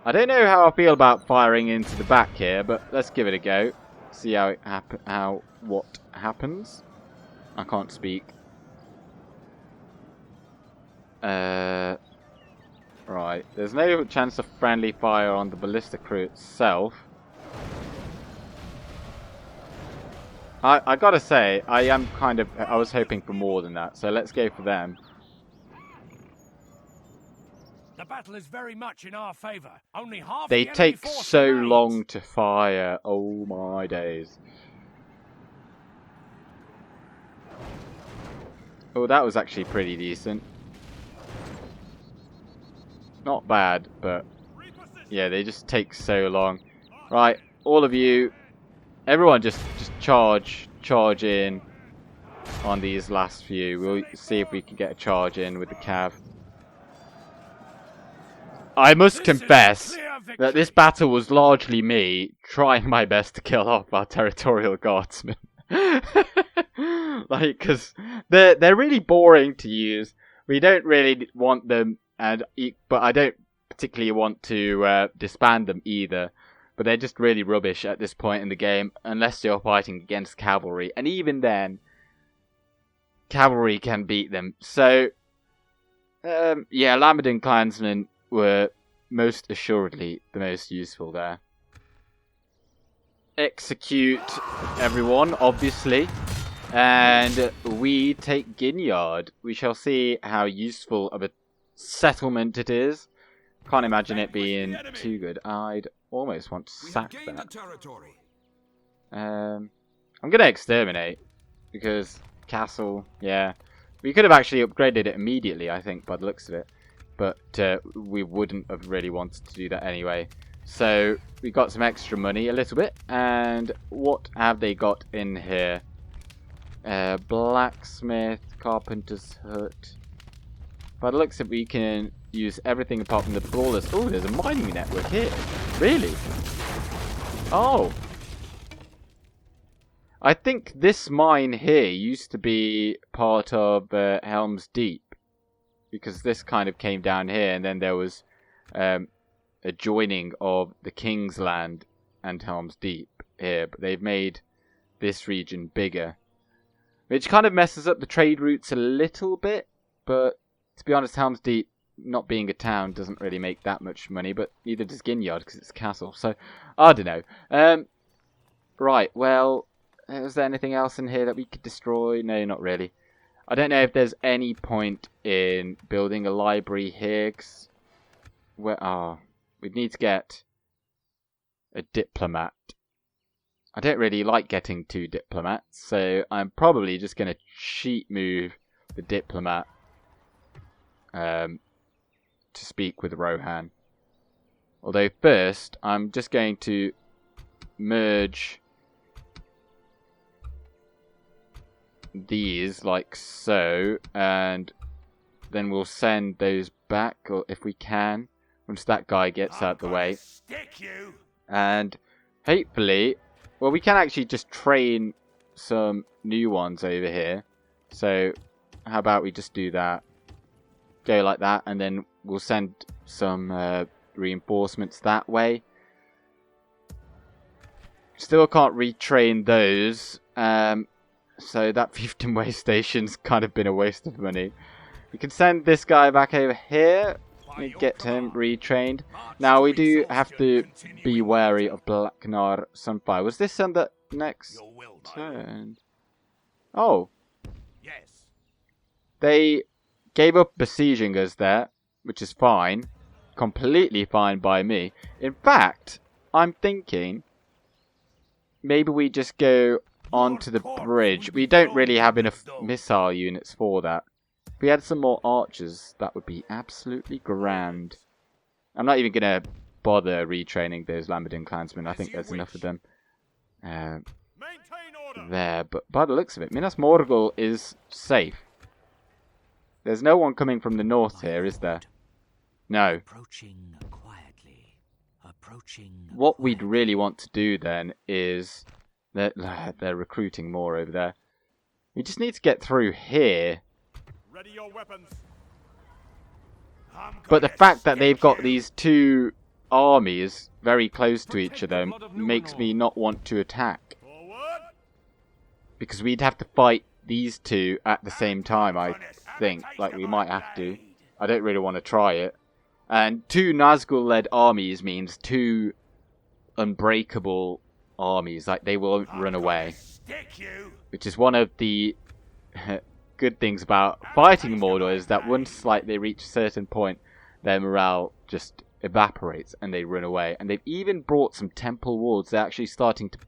[SPEAKER 1] I don't know how I feel about firing into the back here, but let's give it a go. See what happens. I can't speak. Right. There's no chance of friendly fire on the ballista crew itself. I gotta say, I was hoping for more than that, so let's go for them.
[SPEAKER 2] The battle is very much in our favor. Only half
[SPEAKER 1] They
[SPEAKER 2] the enemy
[SPEAKER 1] take
[SPEAKER 2] force
[SPEAKER 1] so
[SPEAKER 2] remains.
[SPEAKER 1] long to fire. Oh my days. Oh, that was actually pretty decent. Not bad, but yeah, they just take so long. Right, all of you, everyone just charge in on these last few. We'll see if we can get a charge in with the cav. I must confess that this battle was largely me trying my best to kill off our territorial guardsmen. Like, because they're really boring to use. We don't really want them, but I don't particularly want to disband them either. But they're just really rubbish at this point in the game, unless you're fighting against cavalry. And even then, cavalry can beat them. So, yeah, Lambadin clansmen were most assuredly the most useful there. Execute everyone, obviously. And we take Gineard. We shall see how useful of a settlement it is. Can't imagine it being too good. I'd almost want to sack that. I'm going to exterminate. Because castle, yeah. We could have actually upgraded it immediately, I think, by the looks of it. But we wouldn't have really wanted to do that anyway. So we got some extra money, a little bit. And what have they got in here? Blacksmith, carpenter's hut. By the looks of it, we can use everything apart from the brawlers. Oh, there's a mining network here. Really? Oh. I think this mine here used to be part of Helm's Deep. Because this kind of came down here, and then there was a joining of the King's Land and Helm's Deep here. But they've made this region bigger. Which kind of messes up the trade routes a little bit. But to be honest, Helm's Deep, not being a town, doesn't really make that much money. But neither does Gineard, because it's a castle. So, I don't know. Right, well, is there anything else in here that we could destroy? No, not really. I don't know if there's any point in building a library here. We'd need to get a diplomat. I don't really like getting 2 diplomats, so I'm probably just going to cheat move the diplomat to speak with Rohan. Although first, I'm just going to merge these like so, and then we'll send those back, or if we can, once that guy gets out the way. And hopefully, well, we can actually just train some new ones over here. So how about we just do that, go like that, and then we'll send some reinforcements that way. Still can't retrain those. So that 15 way station's kind of been a waste of money. We can send this guy back over here and get him retrained. Now we do have to be wary of Blacknar Sunfire. Was this on the next turn? Oh.
[SPEAKER 2] Yes.
[SPEAKER 1] They gave up besieging us there, which is fine. Completely fine by me. In fact, I'm thinking maybe we just go onto the bridge. We don't really have enough missile units for that. If we had some more archers, that would be absolutely grand. I'm not even going to bother retraining those Lambadin clansmen. I think there's enough of them there. But by the looks of it, Minas Morgul is safe. There's no one coming from the north here, is there? No. What we'd really want to do then is They're recruiting more over there. We just need to get through here.
[SPEAKER 2] Ready your weapons.
[SPEAKER 1] But the fact that they've got these two armies very close to each other makes me not want to attack.
[SPEAKER 2] Forward.
[SPEAKER 1] Because we'd have to fight these two at the same time, I think. Like, we might have to. I don't really want to try it. And two Nazgul-led armies means two unbreakable armies. Like, they won't run away. Which is one of the good things about fighting Mordor, is that once like they reach a certain point, their morale just evaporates and they run away. And they've even brought some temple wards. They're actually starting to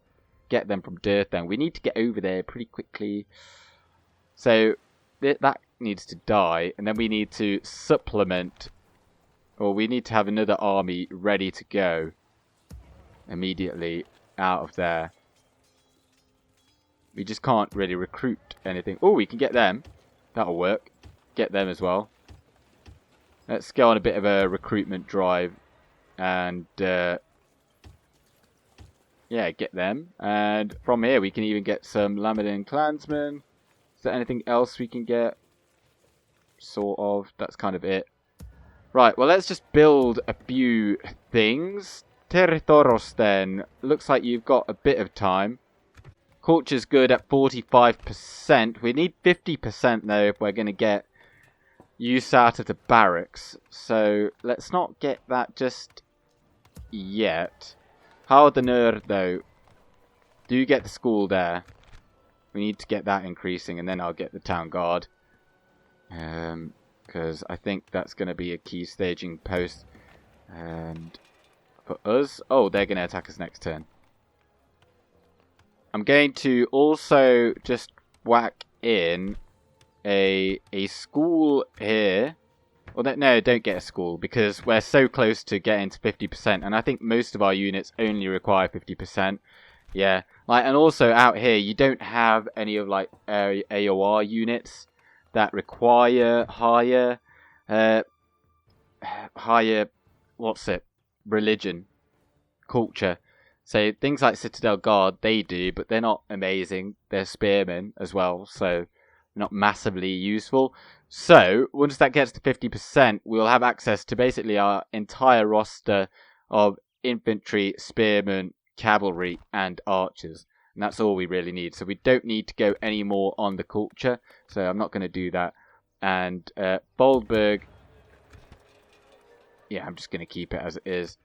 [SPEAKER 1] get them from Dirthen. We need to get over there pretty quickly. So that needs to die, and then we need to supplement, or we need to have another army ready to go immediately out of there. We just can't really recruit anything. Oh, we can get them. That'll work. Get them as well. Let's go on a bit of a recruitment drive. And, yeah, get them. And from here, we can even get some Lamadin clansmen. Is there anything else we can get? Sort of. That's kind of it. Right, well, let's just build a few things. Tirithoros, then. Looks like you've got a bit of time. Culture's good at 45%. We need 50% though if we're going to get use out of the barracks. So let's not get that just yet. Hardaner though. Do get the school there. We need to get that increasing, and then I'll get the town guard. Because I think that's going to be a key staging post. And for us... Oh, they're going to attack us next turn. I'm going to also just whack in a school here. Well, no, don't get a school, because we're so close to getting to 50%, and I think most of our units only require 50%. Yeah, like, and also out here, you don't have any of like AOR units that require higher, religion, culture. So things like Citadel Guard, they do, but they're not amazing. They're spearmen as well, so not massively useful. So once that gets to 50%, we'll have access to basically our entire roster of infantry, spearmen, cavalry, and archers. And that's all we really need. So we don't need to go any more on the culture. So I'm not going to do that. And Boldburg, yeah, I'm just going to keep it as it is.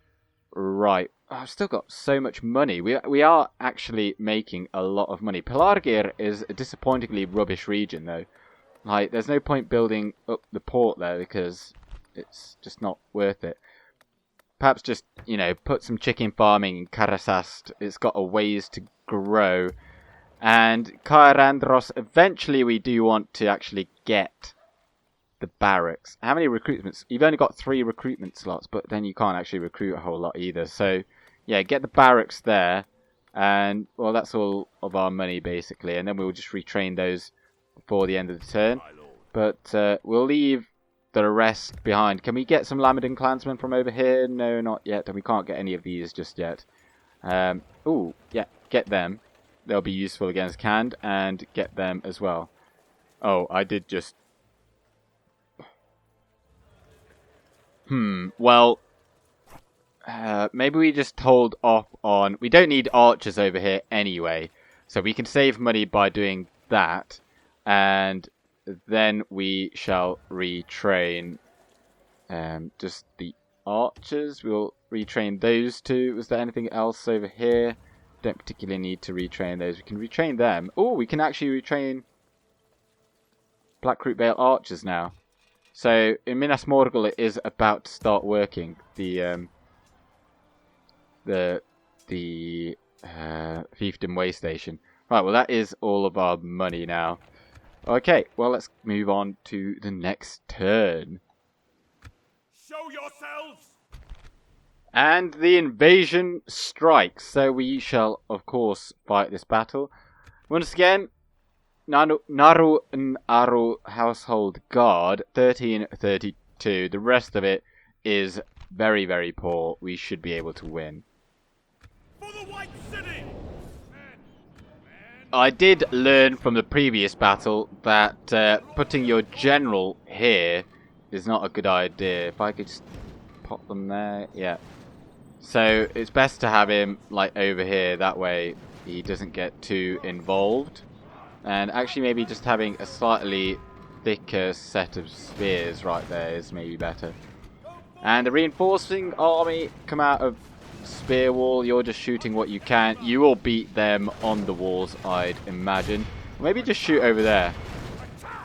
[SPEAKER 1] Right, I've still got so much money. We are actually making a lot of money. Pelargir is a disappointingly rubbish region, though. Like, there's no point building up the port there because it's just not worth it. Perhaps just, you know, put some chicken farming in Karasast. It's got a ways to grow. And Caerandros, eventually we do want to actually get the barracks. How many recruitments? You've only got 3 recruitment slots, but then you can't actually recruit a whole lot either. So, yeah, get the barracks there. And, well, that's all of our money, basically. And then we'll just retrain those before the end of the turn. But we'll leave the rest behind. Can we get some Lamadin clansmen from over here? No, not yet. And we can't get any of these just yet. Ooh, yeah, get them. They'll be useful against Khand. And get them as well. Oh, I did just... well, maybe we just hold off on... We don't need archers over here anyway, so we can save money by doing that, and then we shall retrain just the archers. We'll retrain those two. Was there anything else over here? Don't particularly need to retrain those. We can retrain them. Oh, we can actually retrain Blackroot Vale archers now. So in Minas Morgul, it is about to start working. The Fiefdom Way Station. Right, well that is all of our money now. Okay, well let's move on to the next turn.
[SPEAKER 2] Show yourselves!
[SPEAKER 1] And the invasion strikes. So we shall, of course, fight this battle. Once again, Naru N'Aru Household Guard, 1332. The rest of it is very, very poor. We should be able to win.
[SPEAKER 2] For the White City!
[SPEAKER 1] I did learn from the previous battle that putting your general here is not a good idea. If I could just pop them there, yeah. So it's best to have him like over here, that way he doesn't get too involved. And actually maybe just having a slightly thicker set of spears right there is maybe better. And the reinforcing army come out of spear wall. You're just shooting what you can. You will beat them on the walls, I'd imagine. Maybe just shoot over there,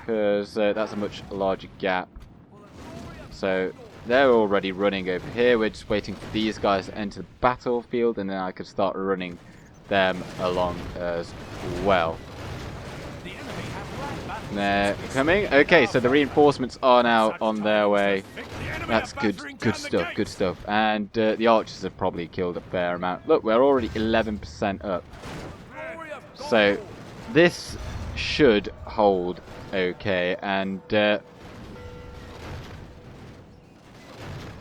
[SPEAKER 1] because that's a much larger gap. So they're already running over here. We're just waiting for these guys to enter the battlefield, and then I could start running them along as well. They're coming. Okay, so the reinforcements are now on their way. That's good stuff. And the archers have probably killed a fair amount. Look, we're already 11% up. So this should hold okay. And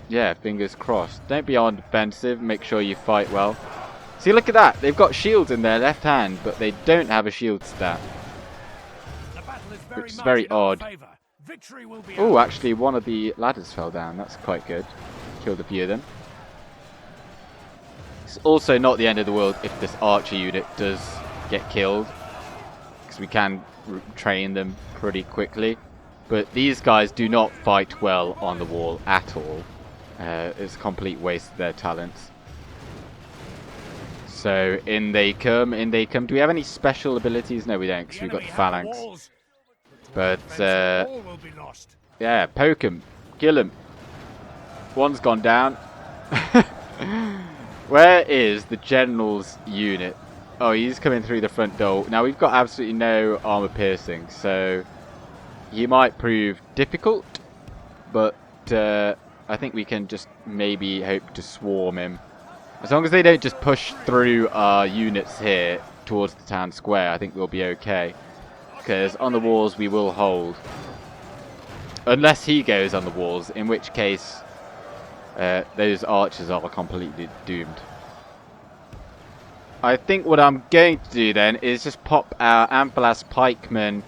[SPEAKER 1] yeah, fingers crossed. Don't be on defensive. Make sure you fight well. See, look at that. They've got shields in their left hand, but they don't have a shield stat, which is very odd. Oh, actually, one of the ladders fell down. That's quite good. Killed a few of them. It's also not the end of the world if this archer unit does get killed, because we can train them pretty quickly. But these guys do not fight well on the wall at all. It's a complete waste of their talents. So in they come. Do we have any special abilities? No, we don't, because we've got the phalanx. But yeah, poke him, kill him. One's gone down. Where is the general's unit? Oh, he's coming through the front door. Now we've got absolutely no armor piercing, so he might prove difficult. But I think we can just maybe hope to swarm him. As long as they don't just push through our units here towards the town square, I think we'll be okay. Because on the walls we will hold. Unless he goes on the walls, in which case those archers are completely doomed. I think what I'm going to do then is just pop our Amphalas pikemen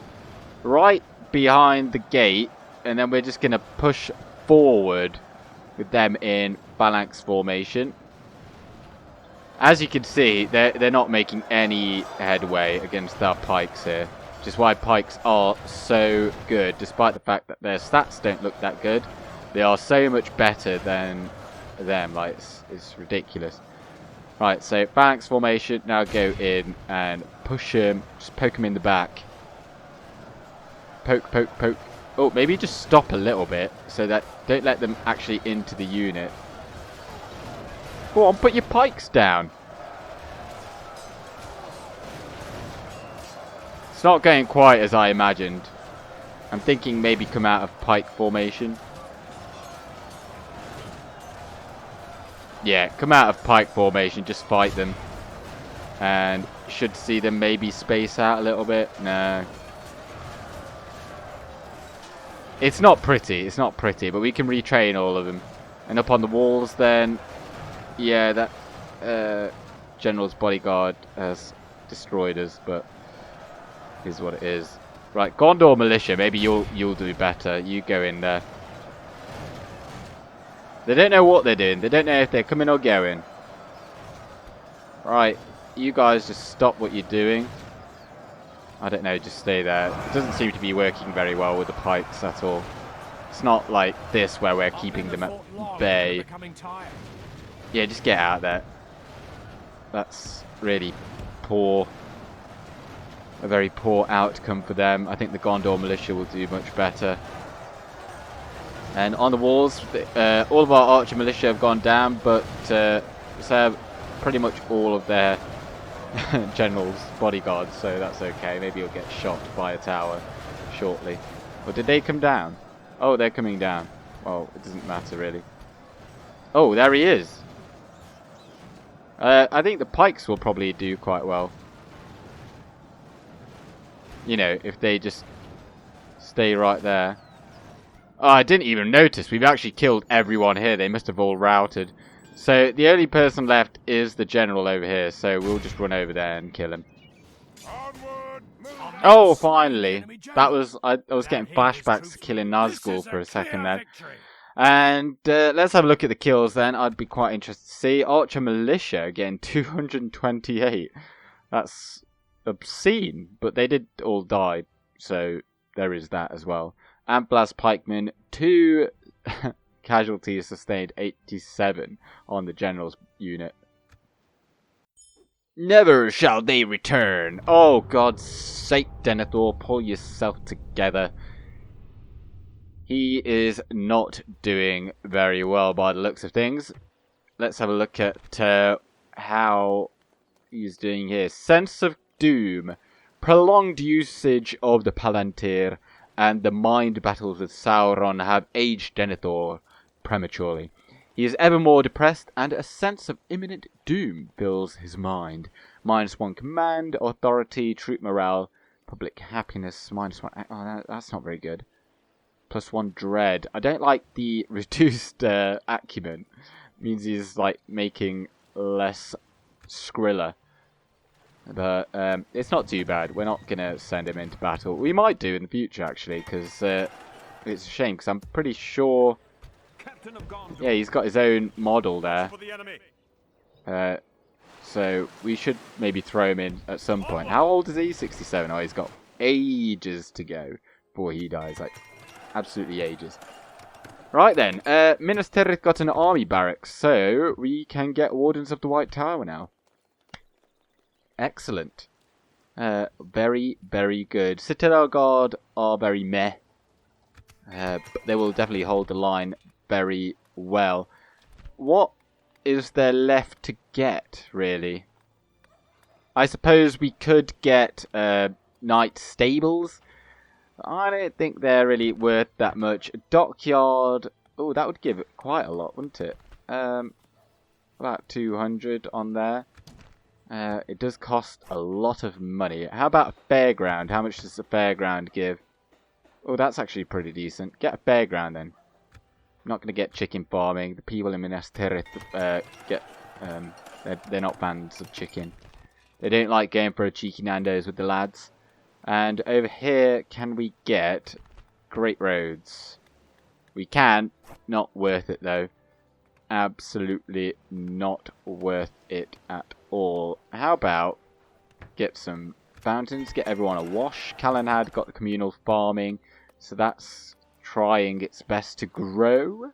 [SPEAKER 1] right behind the gate, and then we're just going to push forward with them in phalanx formation. As you can see, they're not making any headway against our pikes here. Which is why pikes are so good, despite the fact that their stats don't look that good. They are so much better than them. Like, it's ridiculous. Right, so phalanx formation. Now go in and push him. Just poke him in the back. Poke, poke, poke. Oh, maybe just stop a little bit so that don't let them actually into the unit. Go on, put your pikes down. It's not going quite as I imagined. I'm thinking maybe come out of pike formation. Yeah, come out of pike formation, just fight them. And should see them maybe space out a little bit. No. It's not pretty, but we can retrain all of them. And up on the walls then, yeah, that General's bodyguard has destroyed us, but is what it is. Right, Gondor militia, maybe you'll do better. You go in there. They don't know what they're doing. They don't know if they're coming or going. Right, you guys just stop what you're doing. I don't know, just stay there. It doesn't seem to be working very well with the pikes at all. It's not like this where we're keeping them at bay. Yeah, just get out there. That's really poor. A very poor outcome for them. I think the Gondor militia will do much better. And on the walls, all of our archer militia have gone down, but so pretty much all of their general's bodyguards, so that's okay. Maybe he'll get shot by a tower shortly. Or did they come down? Oh, they're coming down. Well, it doesn't matter really. Oh, there he is. I think the pikes will probably do quite well. You know, if they just stay right there. Oh, I didn't even notice. We've actually killed everyone here. They must have all routed. So the only person left is the general over here. So we'll just run over there and kill him.
[SPEAKER 2] Onward!
[SPEAKER 1] Oh, finally. That was... I was getting flashbacks to killing Nazgul for a second then. And let's have a look at the kills then. I'd be quite interested to see. Archer Militia getting 228. That's obscene. But they did all die. So there is that as well. Amblast Pikemen, 2 casualties sustained, 87 on the general's unit. Never shall they return. Oh, God's sake, Denethor, pull yourself together. He is not doing very well by the looks of things. Let's have a look at how he's doing here. Sense of Doom. Prolonged usage of the Palantir and the mind battles with Sauron have aged Denethor prematurely. He is ever more depressed, and a sense of imminent doom fills his mind. -1 command, authority, troop morale, public happiness, -1... Oh, that's not very good. +1 dread. I don't like the reduced acumen. It means he's like making less Skrilla. But it's not too bad. We're not going to send him into battle. We might do in the future, actually, because it's a shame, because I'm pretty sure... Yeah, he's got his own model there. So we should maybe throw him in at some point. How old is he? 67. Oh, he's got ages to go before he dies. Like, absolutely ages. Right then, Minas Tirith got an army barracks, so we can get Wardens of the White Tower now. Excellent. Very, very good. Citadel Guard are very meh. But they will definitely hold the line very well. What is there left to get, really? I suppose we could get Knight Stables. I don't think they're really worth that much. Dockyard. Oh, that would give it quite a lot, wouldn't it? About 200 on there. It does cost a lot of money. How about a fairground? How much does a fairground give? Oh, that's actually pretty decent. Get a fairground then. I'm not going to get chicken farming. The people in Minas Tirith they're not fans of chicken. They don't like going for a cheeky Nando's with the lads. And over here, can we get Great Roads? We can. Not worth it though. Absolutely not worth it at all. How about get some fountains, get everyone a wash. Calenhad got the communal farming, so that's trying its best to grow.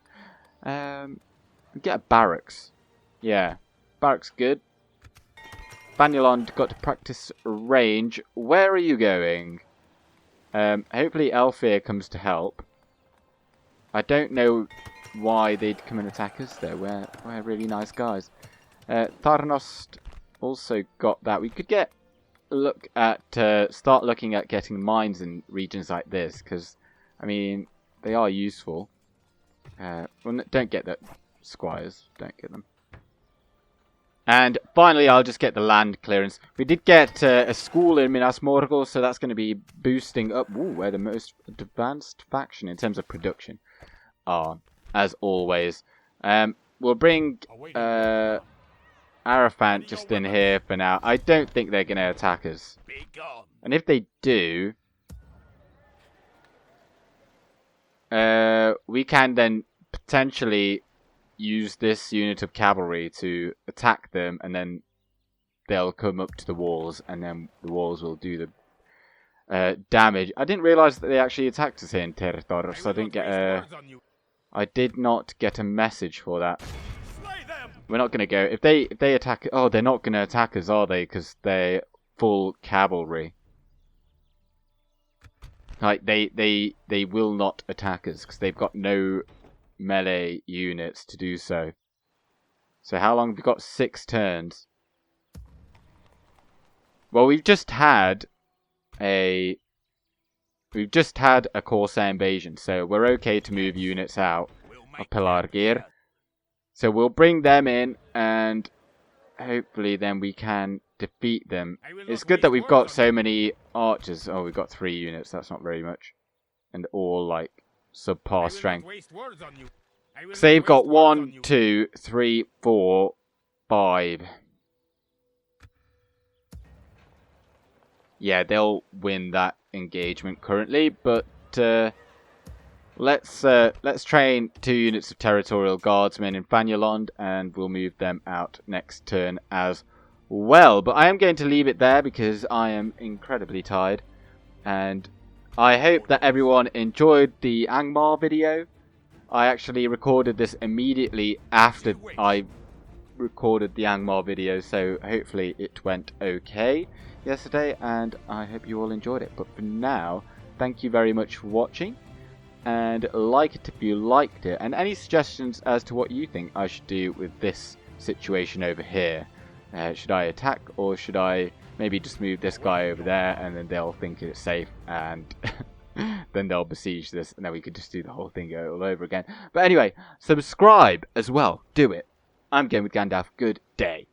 [SPEAKER 1] Get a barracks. Yeah, barracks good. Banulon got to practice range. Where are you going? Hopefully Elfir comes to help. I don't know why they'd come and attack us though. We're really nice guys. Tharagrondost also got that. We could get start looking at getting mines in regions like this, because I mean they are useful. Well, don't get that, squires. Don't get them. And finally, I'll just get the land clearance. We did get a school in Minas Morgul, so that's going to be boosting up. Ooh, we're the most advanced faction in terms of production. As always. We'll bring Arafant just in here for now. I don't think they're going to attack us. And if they do, we can then potentially use this unit of cavalry to attack them, and then they'll come up to the walls, and then the walls will do the damage. I didn't realise that they actually attacked us here in Tirithoros. I did not get a message for that. We're not going to go. If they attack... Oh, they're not going to attack us, are they? Because they're full cavalry. Like, they will not attack us, because they've got no melee units to do so. So how long have we got? 6 turns. Well, we've just had a corsair invasion, so we're okay to move units out of Pelargir. So we'll bring them in, and hopefully then we can defeat them. It's good that we've got so many archers. Oh, we've got 3 units. That's not very much. And all, like, subpar strength. So they've got 1, 2, 3, 4, 5. yeah, they'll win that engagement currently. But let's train 2 units of territorial guardsmen in Fanyalond, and we'll move them out next turn as well. But I am going to leave it there because I am incredibly tired, and I hope that everyone enjoyed the Angbor video. I actually recorded this immediately after I recorded the Angbor video, so hopefully it went okay yesterday, and I hope you all enjoyed it. But for now, thank you very much for watching, and like it if you liked it, and any suggestions as to what you think I should do with this situation over here. Should I attack, or should I maybe just move this guy over there, and then they'll think it's safe, and then they'll besiege this, and then we could just do the whole thing all over again. But anyway, subscribe as well. Do it. I'm Game with Gandalf. Good day.